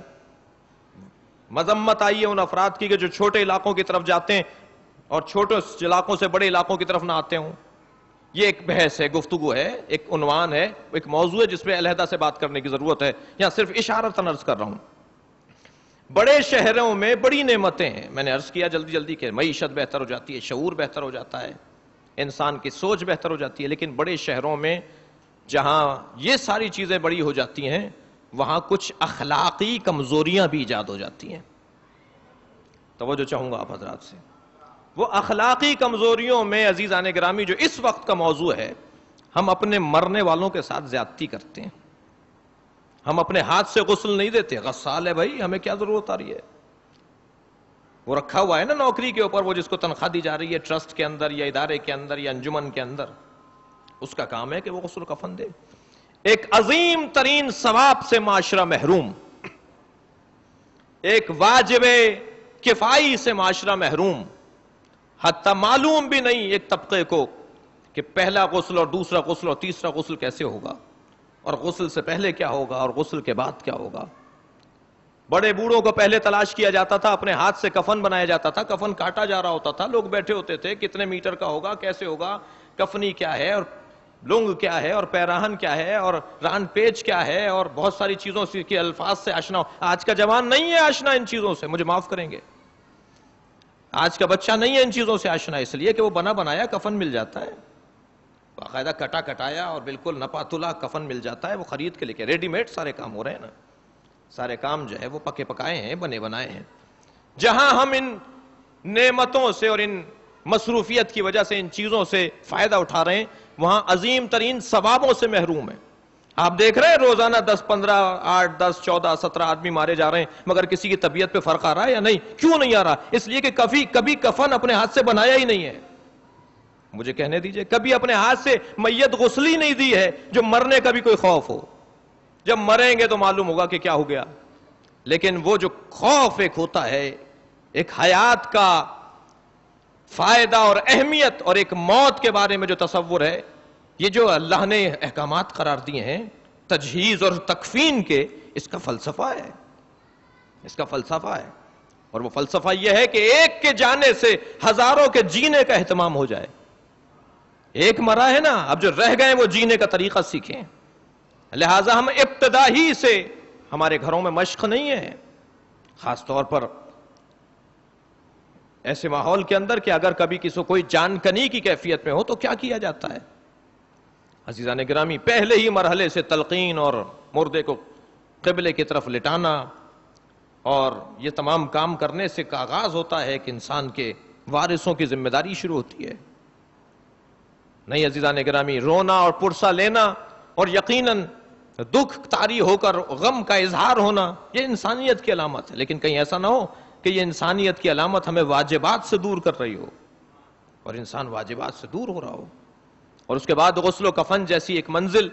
مذمت آئی ہے ان افراد کی کہ جو چھوٹے علاقوں کی طرف جاتے ہیں اور چھوٹے علاقوں سے بڑے علاقوں کی طرف نہ آتے ہوں۔ یہ ایک بحث ہے، گفتگو ہے، ایک عنوان ہے، ایک موضوع ہے جس پہ علیحدہ سے بات کرنے کی ضرورت ہے، یہاں صرف اشارتاً عرض کر رہا ہوں۔ بڑے شہروں میں بڑی نعمتیں ہیں، میں نے عرض کیا جلدی جلدی کہ معیشت بہتر ہو جاتی ہے، شعور بہتر ہو جاتا ہے، انسان کی سوچ بہتر ہو جاتی ہے، لیکن بڑے شہروں میں جہاں یہ ساری چیزیں بڑی ہو جاتی ہیں وہاں کچھ اخلاقی کمزوریاں بھی ایجاد ہو جاتی ہیں۔ توجہ چاہوں گا آپ حضرات سے، وہ اخلاقی کمزوریوں میں عزیزان گرامی جو اس وقت کا موضوع ہے، ہم اپنے مرنے والوں کے ساتھ زیادتی کرتے ہیں، ہم اپنے ہاتھ سے غسل نہیں دیتے، غسال ہے بھائی، ہمیں کیا ضرورت آ رہی ہے، وہ رکھا ہوا ہے نا نوکری کے اوپر، وہ جس کو تنخواہ دی جا رہی ہے ٹرسٹ کے اندر یا ادارے کے اندر یا انجمن کے اندر، اس کا کام ہے کہ وہ غسل کفن دے۔ ایک عظیم ترین ثواب سے معاشرہ محروم، ایک واجب کفائی سے معاشرہ محروم، حتیٰ معلوم بھی نہیں ایک طبقے کو کہ پہلا غسل اور دوسرا غسل اور تیسرا غسل کیسے ہوگا، اور غسل سے پہلے کیا ہوگا اور غسل کے بعد کیا ہوگا۔ بڑے بوڑھوں کو پہلے تلاش کیا جاتا تھا، اپنے ہاتھ سے کفن بنایا جاتا تھا، کفن کاٹا جا رہا ہوتا تھا، لوگ بیٹھے ہوتے تھے کتنے میٹر کا ہوگا، کیسے ہوگا، کفنی کیا ہے اور لنگ کیا ہے اور پیراہن کیا ہے اور ران پیچ کیا ہے، اور بہت ساری چیزوں کے الفاظ سے آشنا ہو۔ آج کا جوان نہیں ہے آشنا ان چیزوں سے، مجھے معاف کریں گے، آج کا بچہ نہیں ہے ان چیزوں سے آشنا، اس لیے کہ وہ بنا بنایا کفن مل جاتا ہے، باقاعدہ کٹا کٹایا اور بالکل نپا تلا کفن مل جاتا ہے، وہ خرید کے لے کے ریڈی میڈ سارے کام ہو رہے ہیں نا، سارے کام جو ہے وہ پکے پکائے ہیں، بنے بنائے ہیں۔ جہاں ہم ان نعمتوں سے اور ان مصروفیت کی وجہ سے ان چیزوں سے فائدہ اٹھا رہے ہیں، وہاں عظیم ترین ثوابوں سے محروم ہیں۔ آپ دیکھ رہے ہیں روزانہ 10 15 8 10 14 17 آدمی مارے جا رہے ہیں، مگر کسی کی طبیعت پہ فرق آ رہا ہے یا نہیں؟ کیوں نہیں آ رہا؟ اس لیے کہ کبھی کفن اپنے ہاتھ سے بنایا ہی نہیں ہے۔ مجھے کہنے دیجئے، کبھی اپنے ہاتھ سے میت غسلی نہیں دی ہے جو مرنے کا بھی کوئی خوف ہو۔ جب مریں گے تو معلوم ہوگا کہ کیا ہو گیا، لیکن وہ جو خوف ایک ہوتا ہے، ایک حیات کا فائدہ اور اہمیت اور ایک موت کے بارے میں جو تصور ہے، یہ جو اللہ نے احکامات قرار دیے ہیں تجہیز اور تکفین کے، اس کا فلسفہ ہے، اس کا فلسفہ ہے، اور وہ فلسفہ یہ ہے کہ ایک کے جانے سے ہزاروں کے جینے کا اہتمام ہو جائے۔ ایک مرا ہے نا، اب جو رہ گئے وہ جینے کا طریقہ سیکھیں۔ لہٰذا ہم ابتدا ہی سے ہمارے گھروں میں مشق نہیں ہے، خاص طور پر ایسے ماحول کے اندر کہ اگر کبھی کسی کو کوئی جان کنی کی کیفیت میں ہو تو کیا کیا جاتا ہے؟ عزیزان گرامی، پہلے ہی مرحلے سے تلقین اور مردے کو قبلے کی طرف لٹانا اور یہ تمام کام کرنے سے کا آغاز ہوتا ہے کہ انسان کے وارثوں کی ذمہ داری شروع ہوتی ہے۔ نہیں عزیزان گرامی، رونا اور پرسہ لینا اور یقیناً دکھ طاری ہو کر غم کا اظہار ہونا یہ انسانیت کی علامت ہے، لیکن کہیں ایسا نہ ہو کہ یہ انسانیت کی علامت ہمیں واجبات سے دور کر رہی ہو اور انسان واجبات سے دور ہو رہا ہو، اور اس کے بعد غسل و کفن جیسی ایک منزل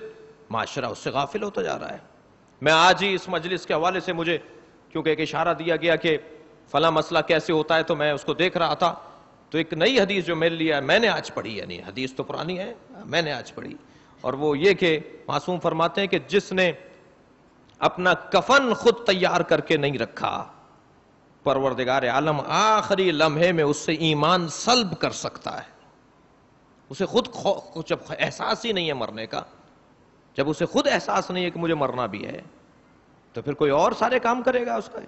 معاشرہ اس سے غافل ہوتا جا رہا ہے۔ میں آج ہی اس مجلس کے حوالے سے مجھے کیونکہ ایک اشارہ دیا گیا کہ فلاں مسئلہ کیسے ہوتا ہے تو میں اس کو دیکھ رہا تھا، تو ایک نئی حدیث جو میرے لیے میں نے آج پڑھی، یعنی حدیث تو پرانی ہے، میں نے آج پڑھی، اور وہ یہ کہ معصوم فرماتے ہیں کہ جس نے اپنا کفن خود تیار کر کے نہیں رکھا، پروردگار عالم آخری لمحے میں اس سے ایمان سلب کر سکتا ہے۔ اسے خود جب احساس ہی نہیں ہے مرنے کا، جب اسے خود احساس نہیں ہے کہ مجھے مرنا بھی ہے، تو پھر کوئی اور سارے کام کرے گا اس کا۔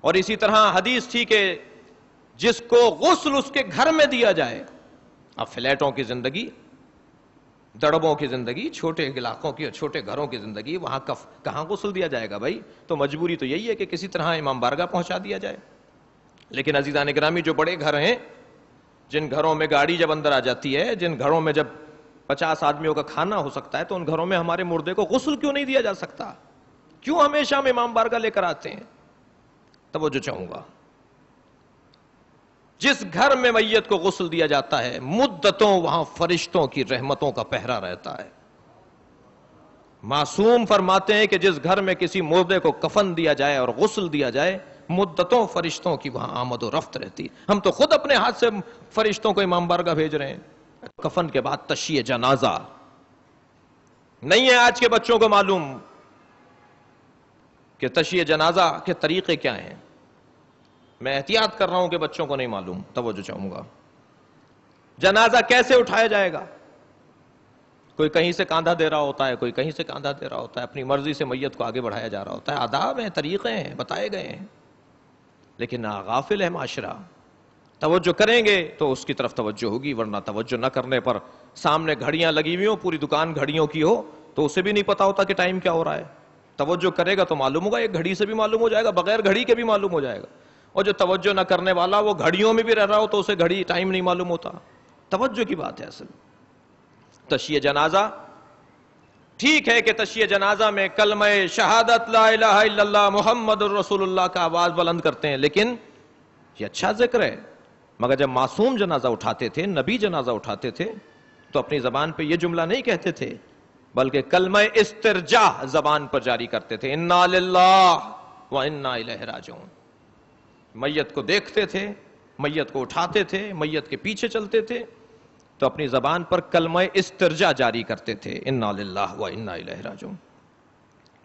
اور اسی طرح حدیث تھی کہ جس کو غسل اس کے گھر میں دیا جائے، اب فلیٹوں کی زندگی، دڑبوں کی زندگی، چھوٹے علاقوں کی اور چھوٹے گھروں کی زندگی، وہاں کہاں غسل دیا جائے گا بھائی؟ تو مجبوری تو یہی ہے کہ کسی طرح امام بارگاہ پہنچا دیا جائے۔ لیکن عزیزان گرامی، جو بڑے گھر ہیں، جن گھروں میں گاڑی جب اندر آ جاتی ہے، جن گھروں میں جب 50 آدمیوں کا کھانا ہو سکتا ہے، تو ان گھروں میں ہمارے مردے کو غسل کیوں نہیں دیا جا سکتا؟ کیوں ہمیشہ ہم امام بارگاہ لے کر آتے ہیں؟ توجہ چاہوں گا، جس گھر میں میت کو غسل دیا جاتا ہے مدتوں وہاں فرشتوں کی رحمتوں کا پہرا رہتا ہے۔ معصوم فرماتے ہیں کہ جس گھر میں کسی مردے کو کفن دیا جائے اور غسل دیا جائے، مدتوں فرشتوں کی وہاں آمد و رفت رہتی ہے۔ ہم تو خود اپنے ہاتھ سے فرشتوں کو امام بارگاہ بھیج رہے ہیں۔ کفن کے بعد تشییع جنازہ نہیں ہے آج کے بچوں کو معلوم کہ تشییع جنازہ کے طریقے کیا ہیں۔ میں احتیاط کر رہا ہوں کہ بچوں کو نہیں معلوم، توجہ چاہوں گا۔ جنازہ کیسے اٹھایا جائے گا؟ کوئی کہیں سے کاندھا دے رہا ہوتا ہے، کوئی کہیں سے کاندھا دے رہا ہوتا ہے، اپنی مرضی سے میت کو آگے بڑھایا جا رہا ہوتا ہے۔ آداب ہیں، طریقے ہیں، بتائے گئے ہیں، لیکن غافل ہے معاشرہ۔ توجہ کریں گے تو اس کی طرف توجہ ہوگی، ورنہ توجہ نہ کرنے پر سامنے گھڑیاں لگی ہوئی ہوں، پوری دکان گھڑیوں کی ہو، تو اسے بھی نہیں پتا ہوتا کہ ٹائم کیا ہو رہا ہے۔ توجہ کرے گا تو معلوم ہوگا، ایک گھڑی سے بھی معلوم ہو جائے گا، بغیر گھڑی کے بھی معلوم ہو جائے گا۔ اور جو توجہ نہ کرنے والا وہ گھڑیوں میں بھی رہ رہا ہو تو اسے گھڑی ٹائم نہیں معلوم ہوتا۔ توجہ کی بات ہے اصل۔ تشییع جنازہ ٹھیک ہے کہ تشییع جنازہ میں کلمہ شہادت لا الہ الا اللہ محمد الرسول اللہ کا آواز بلند کرتے ہیں، لیکن یہ اچھا ذکر ہے، مگر جب معصوم جنازہ اٹھاتے تھے، نبی جنازہ اٹھاتے تھے، تو اپنی زبان پہ یہ جملہ نہیں کہتے تھے، بلکہ کلمہ استرجاع زبان پر جاری کرتے تھے، انا للہ و انا الیہ راجعون۔ میت کو دیکھتے تھے، میت کو اٹھاتے تھے، میت کے پیچھے چلتے تھے، تو اپنی زبان پر کلمہ استرجاع جاری کرتے تھے، انا للہ و انا الیہ راجعون۔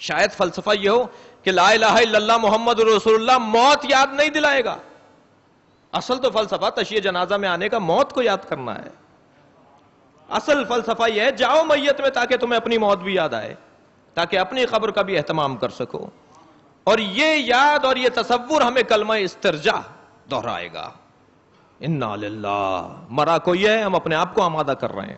شاید فلسفہ یہ ہو کہ لا الہ الا اللہ محمد رسول اللہ موت یاد نہیں دلائے گا۔ اصل تو فلسفہ تشییع جنازہ میں آنے کا موت کو یاد کرنا ہے۔ اصل فلسفہ یہ ہے جاؤ میت میں تاکہ تمہیں اپنی موت بھی یاد آئے، تاکہ اپنی قبر کا بھی اہتمام کر سکو۔ اور یہ یاد اور یہ تصور ہمیں کلمہ استرجاع دہرائے گا۔ انا للہ، مرا کوئی ہے، ہم اپنے آپ کو آمادہ کر رہے ہیں۔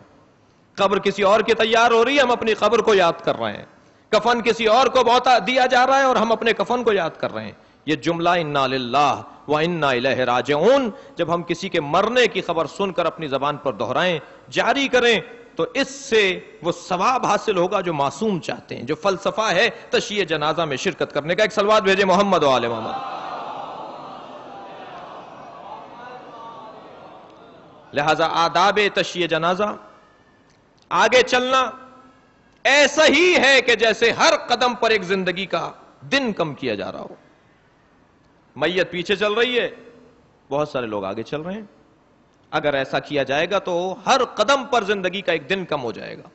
قبر کسی اور کی تیار ہو رہی ہے، ہم اپنی قبر کو یاد کر رہے ہیں۔ کفن کسی اور کو بہتا دیا جا رہا ہے اور ہم اپنے کفن کو یاد کر رہے ہیں۔ یہ جملہ انا للہ و انا الیہ راجعون جب ہم کسی کے مرنے کی خبر سن کر اپنی زبان پر دہرائیں، جاری کریں، تو اس سے وہ ثواب حاصل ہوگا جو معصوم چاہتے ہیں، جو فلسفہ ہے تشییع جنازہ میں شرکت کرنے کا۔ ایک صلوات بھیجے محمد و آل محمد۔ لہذا آداب تشییع جنازہ، آگے چلنا ایسا ہی ہے کہ جیسے ہر قدم پر ایک زندگی کا دن کم کیا جا رہا ہو۔ میت پیچھے چل رہی ہے، بہت سارے لوگ آگے چل رہے ہیں، اگر ایسا کیا جائے گا تو ہر قدم پر زندگی کا ایک دن کم ہو جائے گا.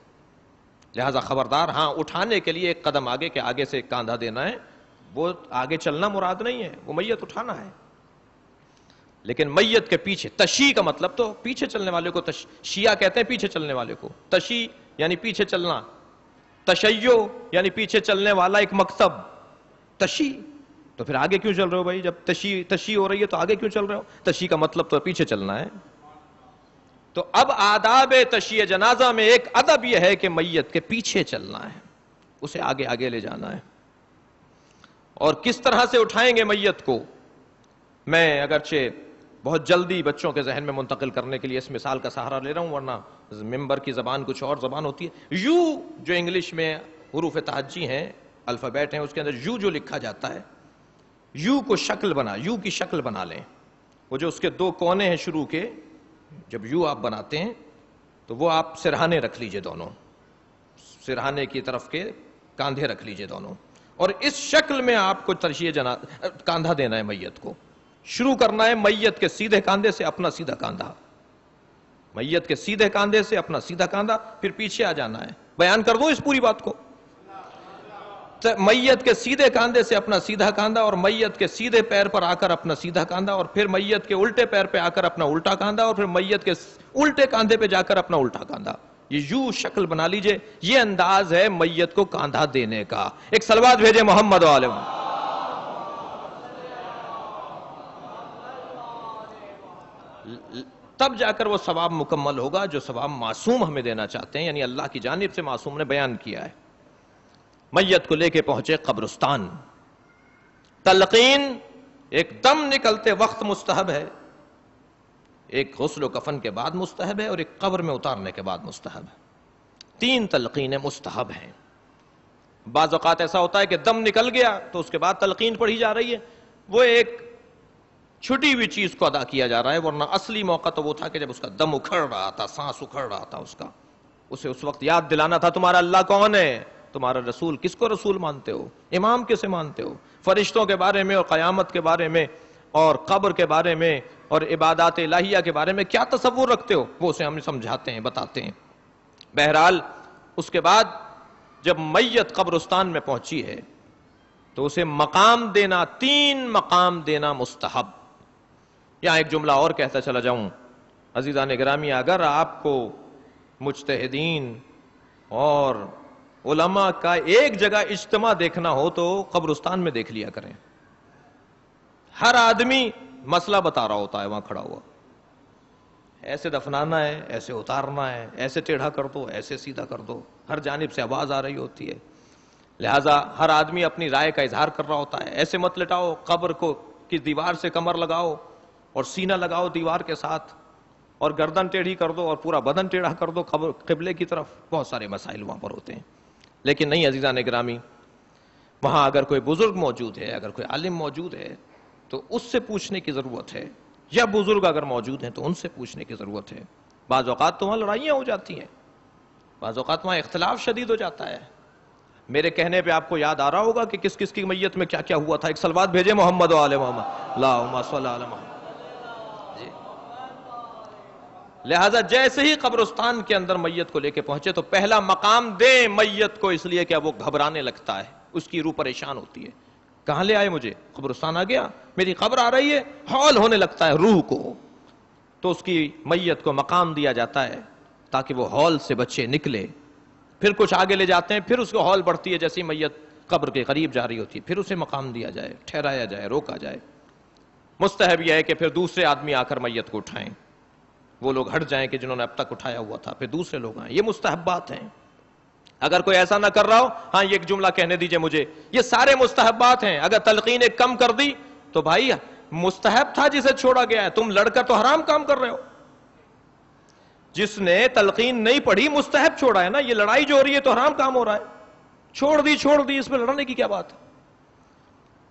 لہذا خبردار. ہاں اٹھانے کے لیے ایک قدم آگے، کہ آگے سے ایک کاندھا دینا ہے، وہ آگے چلنا مراد نہیں ہے، وہ میت اٹھانا ہے. لیکن میت کے پیچھے، تشیع کا مطلب تو پیچھے چلنے والے کو شیعہ کہتے ہیں، پیچھے چلنے والے کو. تشیع یعنی پیچھے چلنا، تشیع یعنی پیچھے چلنے والا ایک مکتب. تشیع تو پھر آگے کیوں چل رہے ہو بھائی؟ جب تشیع ہو رہی ہے تو آگے کیوں چل رہے ہو؟ تشیع کا مطلب تو پیچھے چلنا ہے. تو اب آداب تشیع جنازہ میں ایک ادب یہ ہے کہ میت کے پیچھے چلنا ہے، اسے آگے آگے لے جانا ہے. اور کس طرح سے اٹھائیں گے میت کو؟ میں اگرچہ بہت جلدی بچوں کے ذہن میں منتقل کرنے کے لیے اس مثال کا سہارا لے رہا ہوں، ورنہ ممبر کی زبان کچھ اور زبان ہوتی ہے. یو جو انگلش میں حروف تہجی ہیں، الفابیٹ ہیں، اس کے اندر یو جو لکھا جاتا ہے، یو کو شکل بنا، یو کی شکل بنا لیں. وہ جو اس کے دو کونے ہیں شروع کے، جب یو آپ بناتے ہیں تو وہ آپ سرہانے رکھ لیجئے، دونوں سرہانے کی طرف کے کاندھے رکھ لیجئے دونوں، اور اس شکل میں آپ کو تشیع جنازہ کاندھا دینا ہے میت کو. شروع کرنا ہے میت کے سیدھے کاندھے سے اپنا سیدھا کاندھا، میت کے سیدھے کاندھے سے اپنا سیدھا کاندھا، پھر پیچھے آ جانا ہے. بیان کر دوں اس پوری بات کو؟ میت کے سیدھے کاندھے سے اپنا سیدھا کاندھا، اور میت کے سیدھے پیر پر آ کر اپنا سیدھا کاندھا، اور پھر میت کے الٹے پیر پہ آ کر اپنا الٹا کاندھا، اور پھر میت کے الٹے کاندھے پہ جا کر اپنا الٹا کاندھا. یہ یوں شکل بنا لیجئے. یہ انداز ہے میت کو کاندھا دینے کا. ایک صلوات بھیجے محمد و آل محمد. تب جا کر وہ ثواب مکمل ہوگا جو ثواب معصوم ہمیں دینا چاہتے ہیں، یعنی اللہ کی جانب سے معصوم نے بیان کیا ہے. میت کو لے کے پہنچے قبرستان. تلقین ایک دم نکلتے وقت مستحب ہے، ایک غسل و کفن کے بعد مستحب ہے، اور ایک قبر میں اتارنے کے بعد مستحب ہے. 3 تلقینیں مستحب ہیں. بعض اوقات ایسا ہوتا ہے کہ دم نکل گیا تو اس کے بعد تلقین پڑھی جا رہی ہے، وہ ایک چھٹی ہوئی چیز کو ادا کیا جا رہا ہے، ورنہ اصلی موقع تو وہ تھا کہ جب اس کا دم اکھڑ رہا تھا، سانس اکھڑ رہا تھا اس کا، اسے اس وقت یاد دلانا تھا تمہارا اللہ کون ہے، تمہارا رسول. کس کو رسول مانتے ہو؟ امام کسے مانتے ہو؟ فرشتوں کے بارے میں اور قیامت کے بارے میں اور قبر کے بارے میں اور عبادات الہیہ کے بارے میں کیا تصور رکھتے ہو؟ وہ اسے ہمیں سمجھاتے ہیں، بتاتے ہیں. بہرحال اس کے بعد جب میت قبرستان میں پہنچی ہے تو اسے مقام دینا، 3 مقام دینا مستحب. یہاں ایک جملہ اور کہتا چلا جاؤں، عزیزان گرامی، اگر آپ کو مجتہدین اور علماء کا ایک جگہ اجتماع دیکھنا ہو تو قبرستان میں دیکھ لیا کریں. ہر آدمی مسئلہ بتا رہا ہوتا ہے وہاں کھڑا ہوا، ایسے دفنانا ہے، ایسے اتارنا ہے، ایسے ٹیڑھا کر دو، ایسے سیدھا کر دو. ہر جانب سے آواز آ رہی ہوتی ہے، لہٰذا ہر آدمی اپنی رائے کا اظہار کر رہا ہوتا ہے. ایسے مت لٹاؤ، قبر کو کی دیوار سے کمر لگاؤ اور سینہ لگاؤ دیوار کے ساتھ، اور گردن ٹیڑھی کر دو اور پورا بدن ٹیڑھا کر دو قبلے کی طرف. بہت سارے مسائل وہاں پر ہوتے ہیں. لیکن نہیں عزیزان گرامی، وہاں اگر کوئی بزرگ موجود ہے، اگر کوئی عالم موجود ہے تو اس سے پوچھنے کی ضرورت ہے، یا بزرگ اگر موجود ہیں تو ان سے پوچھنے کی ضرورت ہے. بعض اوقات تو وہاں لڑائیاں ہو جاتی ہیں، بعض اوقات وہاں اختلاف شدید ہو جاتا ہے. میرے کہنے پہ آپ کو یاد آ رہا ہوگا کہ کس کس کی میت میں کیا کیا ہوا تھا. ایک صلوات بھیجے محمد و آل محمد. اللہم صلی علی محمد. جی. لہذا جیسے ہی قبرستان کے اندر میت کو لے کے پہنچے تو پہلا مقام دیں میت کو، اس لیے کہ اب وہ گھبرانے لگتا ہے، اس کی روح پریشان ہوتی ہے. کہاں لے آئے مجھے؟ قبرستان آ گیا، میری قبر آ رہی ہے، ہول ہونے لگتا ہے روح کو. تو اس کی میت کو مقام دیا جاتا ہے تاکہ وہ ہول سے بچے نکلے. پھر کچھ آگے لے جاتے ہیں، پھر اس کو ہول بڑھتی ہے، جیسی میت قبر کے قریب جا رہی ہوتی ہے پھر اسے مقام دیا جائے، ٹھہرایا جائے، روکا جائے. مستحب یہ ہے کہ پھر دوسرے آدمی آ کر میت کو اٹھائیں، وہ لوگ ہٹ جائیں کہ جنہوں نے اب تک اٹھایا ہوا تھا، پھر دوسرے لوگ آئیں. یہ مستحبات ہیں. اگر کوئی ایسا نہ کر رہا ہو، ہاں یہ ایک جملہ کہنے دیجئے مجھے، یہ سارے مستحبات ہیں. اگر تلقین ایک کم کر دی تو بھائی مستحب تھا جسے چھوڑا گیا ہے، تم لڑ کر تو حرام کام کر رہے ہو. جس نے تلقین نہیں پڑھی مستحب چھوڑا ہے نا، یہ لڑائی جو ہو رہی ہے تو حرام کام ہو رہا ہے. چھوڑ دی، اس میں لڑنے کی کیا بات ہے؟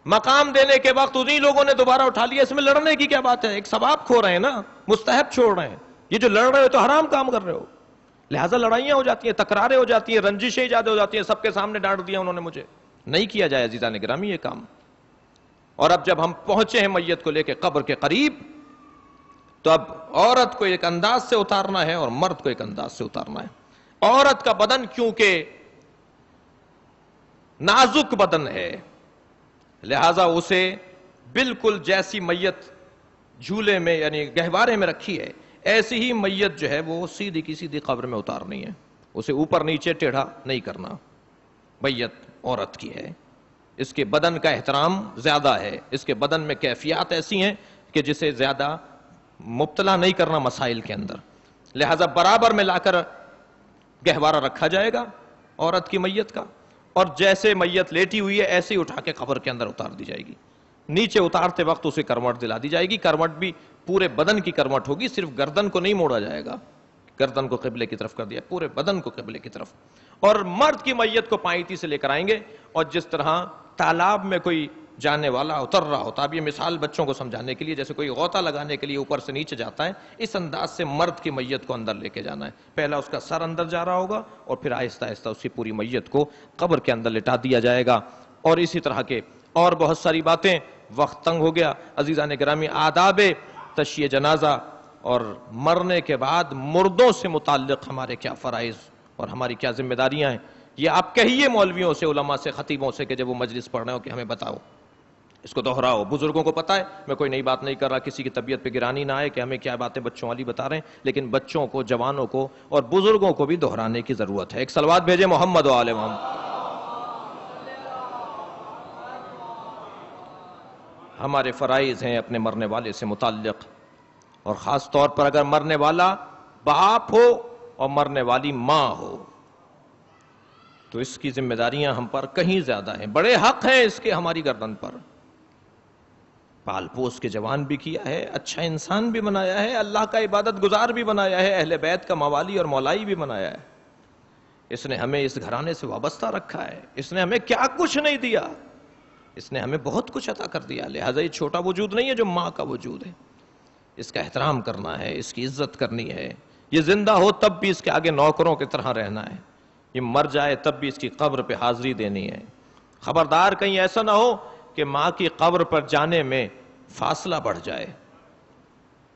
مقام دینے کے وقت انہی لوگوں نے دوبارہ اٹھا لیا، اس میں لڑنے کی کیا بات ہے؟ ایک ثواب کھو رہے ہیں نا، مستحب چھوڑ رہے ہیں. یہ جو لڑ رہے ہو تو حرام کام کر رہے ہو. لہٰذا لڑائیاں ہو جاتی ہیں، تکراریں ہو جاتی ہیں، رنجشیں ایجاد ہو جاتی ہیں. سب کے سامنے ڈانٹ دیا انہوں نے مجھے. نہیں کیا جائے عزیزان گرامی یہ کام. اور اب جب ہم پہنچے ہیں میت کو لے کے قبر کے قریب تو اب عورت کو ایک انداز سے اتارنا ہے اور مرد کو ایک انداز سے اتارنا ہے۔ عورت کا بدن کیونکہ نازک بدن ہے، لہذا اسے بالکل جیسی میت جھولے میں یعنی گہوارے میں رکھی ہے، ایسی ہی میت جو ہے وہ سیدھی کی سیدھی قبر میں اتارنی ہے، اسے اوپر نیچے ٹیڑھا نہیں کرنا۔ میت عورت کی ہے، اس کے بدن کا احترام زیادہ ہے، اس کے بدن میں کیفیات ایسی ہیں کہ جسے زیادہ مبتلا نہیں کرنا مسائل کے اندر، لہذا برابر میں لا کر گہوارہ رکھا جائے گا عورت کی میت کا، اور جیسے میت لیٹی ہوئی ہے ایسے ہی اٹھا کے قبر کے اندر اتار دی جائے گی۔ نیچے اتارتے وقت اسے کروٹ دلا دی جائے گی، کروٹ بھی پورے بدن کی کروٹ ہوگی، صرف گردن کو نہیں موڑا جائے گا، گردن کو قبلے کی طرف کر دیا، پورے بدن کو قبلے کی طرف۔ اور مرد کی میت کو پائیتی سے لے کر آئیں گے، اور جس طرح تالاب میں کوئی جانے والا اتر رہا ہوتا، اب یہ مثال بچوں کو سمجھانے کے لیے، جیسے کوئی غوطہ لگانے کے لیے اوپر سے نیچے جاتا ہے، اس انداز سے مرد کی میت کو اندر لے کے جانا ہے۔ پہلا اس کا سر اندر جا رہا ہوگا اور پھر آہستہ آہستہ اس کی پوری میت کو قبر کے اندر لٹا دیا جائے گا۔ اور اسی طرح کے اور بہت ساری باتیں، وقت تنگ ہو گیا عزیزان گرامی، آداب تشییع جنازہ اور مرنے کے بعد مردوں سے متعلق ہمارے کیا فرائض اور ہماری کیا ذمہ داریاں ہیں، یہ آپ کہیے مولویوں سے، علماء سے، خطیبوں سے کہ جب وہ مجلس پڑھ رہے ہو کہ ہمیں بتاؤ، اس کو دہراؤ۔ بزرگوں کو پتہ ہے، میں کوئی نئی بات نہیں کر رہا، کسی کی طبیعت پہ گرانی نہ آئے کہ ہمیں کیا باتیں بچوں والی بتا رہے ہیں، لیکن بچوں کو، جوانوں کو اور بزرگوں کو بھی دہرانے کی ضرورت ہے۔ ایک صلوات بھیجیں محمد و آل محمد۔ ہمارے فرائض ہیں اپنے مرنے والے سے متعلق، اور خاص طور پر اگر مرنے والا باپ ہو اور مرنے والی ماں ہو تو اس کی ذمہ داریاں ہم پر کہیں زیادہ ہیں، بڑے حق ہیں اس کے ہماری گردن پر۔ پال پوس کے جوان بھی کیا ہے، اچھا انسان بھی بنایا ہے، اللہ کا عبادت گزار بھی بنایا ہے، اہل بیت کا موالی اور مولائی بھی بنایا ہے۔ اس نے ہمیں اس گھرانے سے وابستہ رکھا ہے، اس نے ہمیں کیا کچھ نہیں دیا، اس نے ہمیں بہت کچھ عطا کر دیا، لہٰذا یہ چھوٹا وجود نہیں ہے جو ماں کا وجود ہے، اس کا احترام کرنا ہے، اس کی عزت کرنی ہے۔ یہ زندہ ہو تب بھی اس کے آگے نوکروں کی طرح رہنا ہے، یہ مر جائے تب بھی اس کی قبر پہ حاضری دینی ہے۔ خبردار کہیں ایسا نہ ہو کہ ماں کی قبر پر جانے میں فاصلہ بڑھ جائے،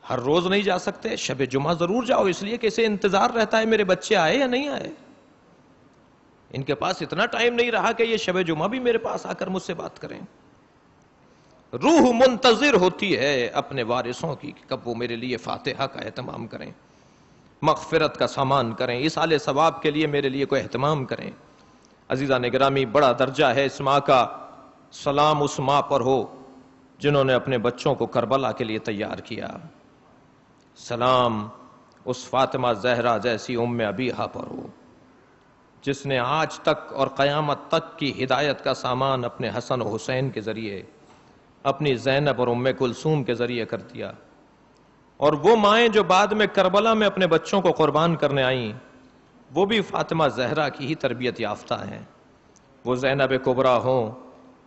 ہر روز نہیں جا سکتے، شب جمعہ ضرور جاؤ، اس لیے کہ اسے انتظار رہتا ہے میرے بچے آئے یا نہیں آئے، ان کے پاس اتنا ٹائم نہیں رہا کہ یہ شب جمعہ بھی میرے پاس آ کر مجھ سے بات کریں۔ روح منتظر ہوتی ہے اپنے وارثوں کی کہ کب وہ میرے لیے فاتحہ کا اہتمام کریں، مغفرت کا سامان کریں، اصال ثواب کے لیے میرے لیے کوئی اہتمام کریں۔ عزیزان گرامی، بڑا درجہ ہے اس ماں کا، سلام اس ماں پر ہو جنہوں نے اپنے بچوں کو کربلا کے لیے تیار کیا، سلام اس فاطمہ زہرا جیسی ام ابیہا پر ہو جس نے آج تک اور قیامت تک کی ہدایت کا سامان اپنے حسن و حسین کے ذریعے، اپنی زینب اور ام کلثوم کے ذریعے کر دیا۔ اور وہ مائیں جو بعد میں کربلا میں اپنے بچوں کو قربان کرنے آئیں، وہ بھی فاطمہ زہرا کی ہی تربیت یافتہ ہیں، وہ زینب کبریٰ ہوں،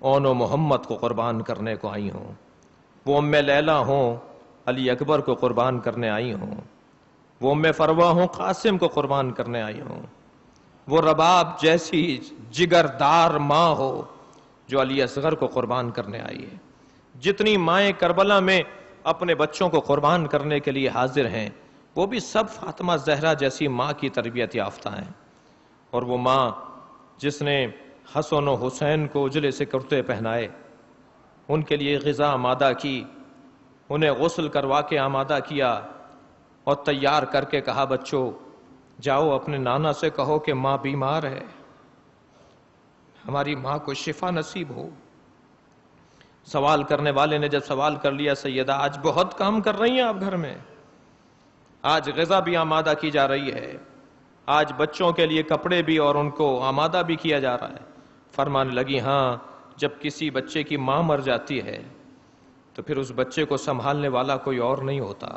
اون و محمد کو قربان کرنے کو آئی ہوں، وہ ام لیلہ ہوں، علی اکبر کو قربان کرنے آئی ہوں، وہ ام فروہ ہوں، قاسم کو قربان کرنے آئی ہوں، وہ رباب جیسی جگردار ماں ہو جو علی اصغر کو قربان کرنے آئی ہے۔ جتنی مائیں کربلا میں اپنے بچوں کو قربان کرنے کے لیے حاضر ہیں، وہ بھی سب فاطمہ زہرا جیسی ماں کی تربیت یافتہ ہیں۔ اور وہ ماں جس نے حسن و حسین کو اجلے سے کرتے پہنائے، ان کے لیے غذا آمادہ کی، انہیں غسل کروا کے آمادہ کیا اور تیار کر کے کہا بچوں جاؤ اپنے نانا سے کہو کہ ماں بیمار ہے، ہماری ماں کو شفا نصیب ہو۔ سوال کرنے والے نے جب سوال کر لیا سیدہ آج بہت کام کر رہی ہیں آپ گھر میں، آج غذا بھی آمادہ کی جا رہی ہے، آج بچوں کے لیے کپڑے بھی اور ان کو آمادہ بھی کیا جا رہا ہے، فرمانے لگی ہاں جب کسی بچے کی ماں مر جاتی ہے تو پھر اس بچے کو سنبھالنے والا کوئی اور نہیں ہوتا،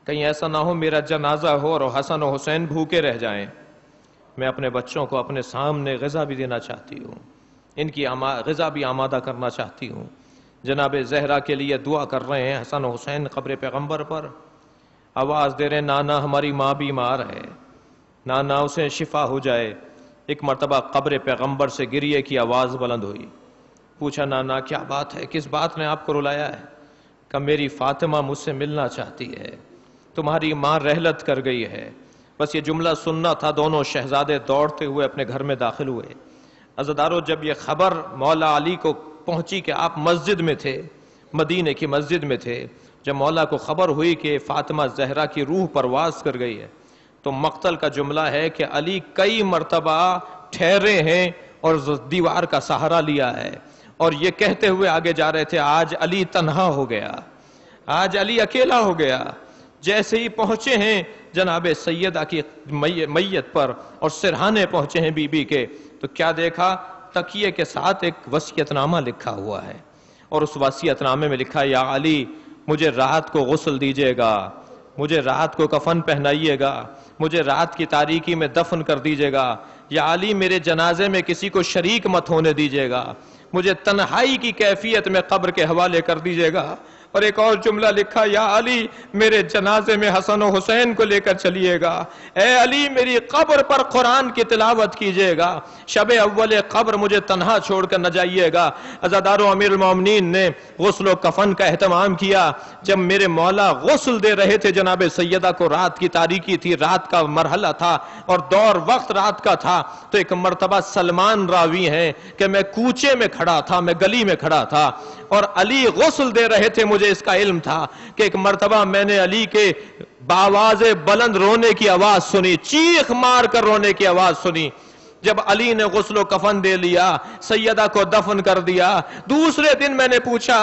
کہیں ایسا نہ ہو میرا جنازہ ہو اور حسن و حسین بھوکے رہ جائیں، میں اپنے بچوں کو اپنے سامنے غذا بھی دینا چاہتی ہوں، ان کی غذا بھی آمادہ کرنا چاہتی ہوں۔ جناب زہرا کے لیے دعا کر رہے ہیں حسن و حسین قبر پیغمبر پر، آواز دے رہے ہیں نانا ہماری ماں بیمار ہے، نانا اسے شفا ہو جائے۔ ایک مرتبہ قبر پیغمبر سے گریے کی آواز بلند ہوئی، پوچھا نانا کیا بات ہے، کس بات نے آپ کو رلایا ہے؟ کہ میری فاطمہ مجھ سے ملنا چاہتی ہے، تمہاری ماں رحلت کر گئی ہے۔ بس یہ جملہ سننا تھا، دونوں شہزادے دوڑتے ہوئے اپنے گھر میں داخل ہوئے۔ عزادارو، جب یہ خبر مولا علی کو پہنچی کہ آپ مسجد میں تھے، مدینے کی مسجد میں تھے، جب مولا کو خبر ہوئی کہ فاطمہ زہرا کی روح پرواز کر گئی ہے، تو مقتل کا جملہ ہے کہ علی کئی مرتبہ ٹھہرے ہیں اور دیوار کا سہارا لیا ہے، اور یہ کہتے ہوئے آگے جا رہے تھے آج علی تنہا ہو گیا، آج علی اکیلا ہو گیا۔ جیسے ہی پہنچے ہیں جناب سیدہ کی میت پر اور سرہانے پہنچے ہیں بی بی کے، تو کیا دیکھا؟ تکیے کے ساتھ ایک وصیت نامہ لکھا ہوا ہے، اور اس وصیت نامے میں لکھا ہے یا علی مجھے رات کو غسل دیجیے گا، مجھے رات کو کفن پہنائیے گا، مجھے رات کی تاریکی میں دفن کر دیجیے گا، یا علی میرے جنازے میں کسی کو شریک مت ہونے دیجیے گا، مجھے تنہائی کی کیفیت میں قبر کے حوالے کر دیجیے گا۔ اور ایک اور جملہ لکھا یا علی میرے جنازے میں حسن و حسین کو لے کر چلیے گا، اے علی میری قبر پر قرآن کی تلاوت کیجیے گا، شب اول قبر مجھے تنہا چھوڑ کر نہ جائیے گا۔ عزادارو، امیر المومنین نے غسل و کفن کا اہتمام کیا۔ جب میرے مولا غسل دے رہے تھے جناب سیدہ کو، رات کی تاریکی تھی، رات کا مرحلہ تھا اور دور وقت رات کا تھا، تو ایک مرتبہ سلمان راوی ہیں کہ میں کوچے میں کھڑا تھا، میں گلی میں کھڑا تھا اور علی غسل دے رہے تھے، مجھے اس کا علم تھا کہ ایک مرتبہ میں نے علی کے باواز بلند رونے کی آواز سنی، چیخ مار کر رونے کی آواز سنی۔ جب علی نے غسل و کفن دے لیا، سیدہ کو دفن کر دیا، دوسرے دن میں نے پوچھا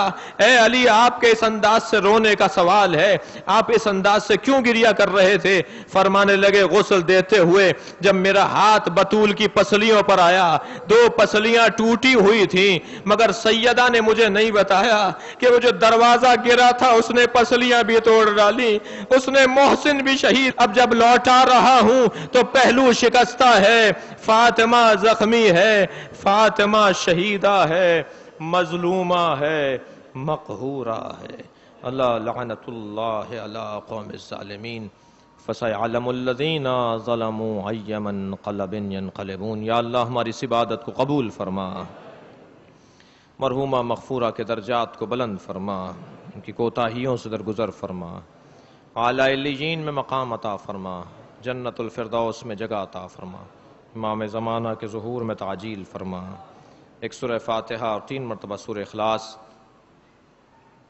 اے علی آپ کے اس انداز سے رونے کا سوال ہے، آپ اس انداز سے کیوں گریہ کر رہے تھے؟ فرمانے لگے غسل دیتے ہوئے جب میرا ہاتھ بطول کی پسلیوں پر آیا، دو پسلیاں ٹوٹی ہوئی تھیں، مگر سیدہ نے مجھے نہیں بتایا کہ وہ جو دروازہ گرا تھا اس نے پسلیاں بھی توڑ ڈالی، اس نے محسن بھی شہید۔ اب جب لوٹا رہا ہوں تو پہلو شکستہ ہے، فاطمہ زخمی ہے، فاطمہ شہیدہ ہے، مظلومہ ہے، مقہورہ ہے۔ اللہ لعنت اللہ علی قوم الظالمین، فسيعلم الذين ظلموا أي منقلب ينقلبون۔ یا اللہ ہماری اس عبادت کو قبول فرما، مرحومہ مغفورہ کے درجات کو بلند فرما، ان کی کوتاہیوں سے درگزر فرما، اعلی علیین میں مقام عطا فرما، جنت الفردوس میں جگہ عطا فرما، امام زمانہ کے ظہور میں تعجیل فرما۔ ایک سورہ فاتحہ اور 3 مرتبہ سورہ اخلاص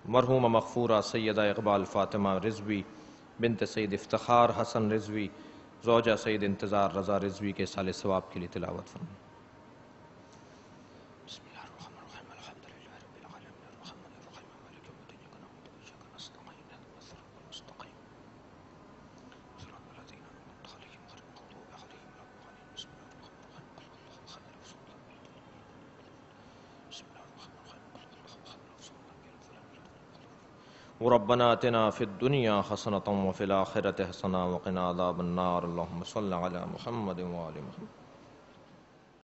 مرحومہ مغفورہ سیدہ اقبال فاطمہ رضوی بنت سید افتخار حسن رضوی زوجہ سید انتظار رضا رضوی کے سال ثواب کے لیے تلاوت فرمائیں۔ بسم اللہ الرحمن الرحیم، الحمدللہ رب العالمین الرحمن الرحیم مالک یوم الدین ایاک نعبد و ایاک نستعین اهدنا الصراط المستقیم صراط الذین انعمت علیہم غیر المغضوب علیہم ولا الضالین۔ بسم اللہ الرحمن الرحیم، قل هو الله احد بسم اللہ الرحمن الرحیم، قل هو الله احد وربنا آتنا فی الدنیا حسنة وفی الآخرة حسنة وقنا عذاب النار۔ اللہم صل علی محمد وآل محمد۔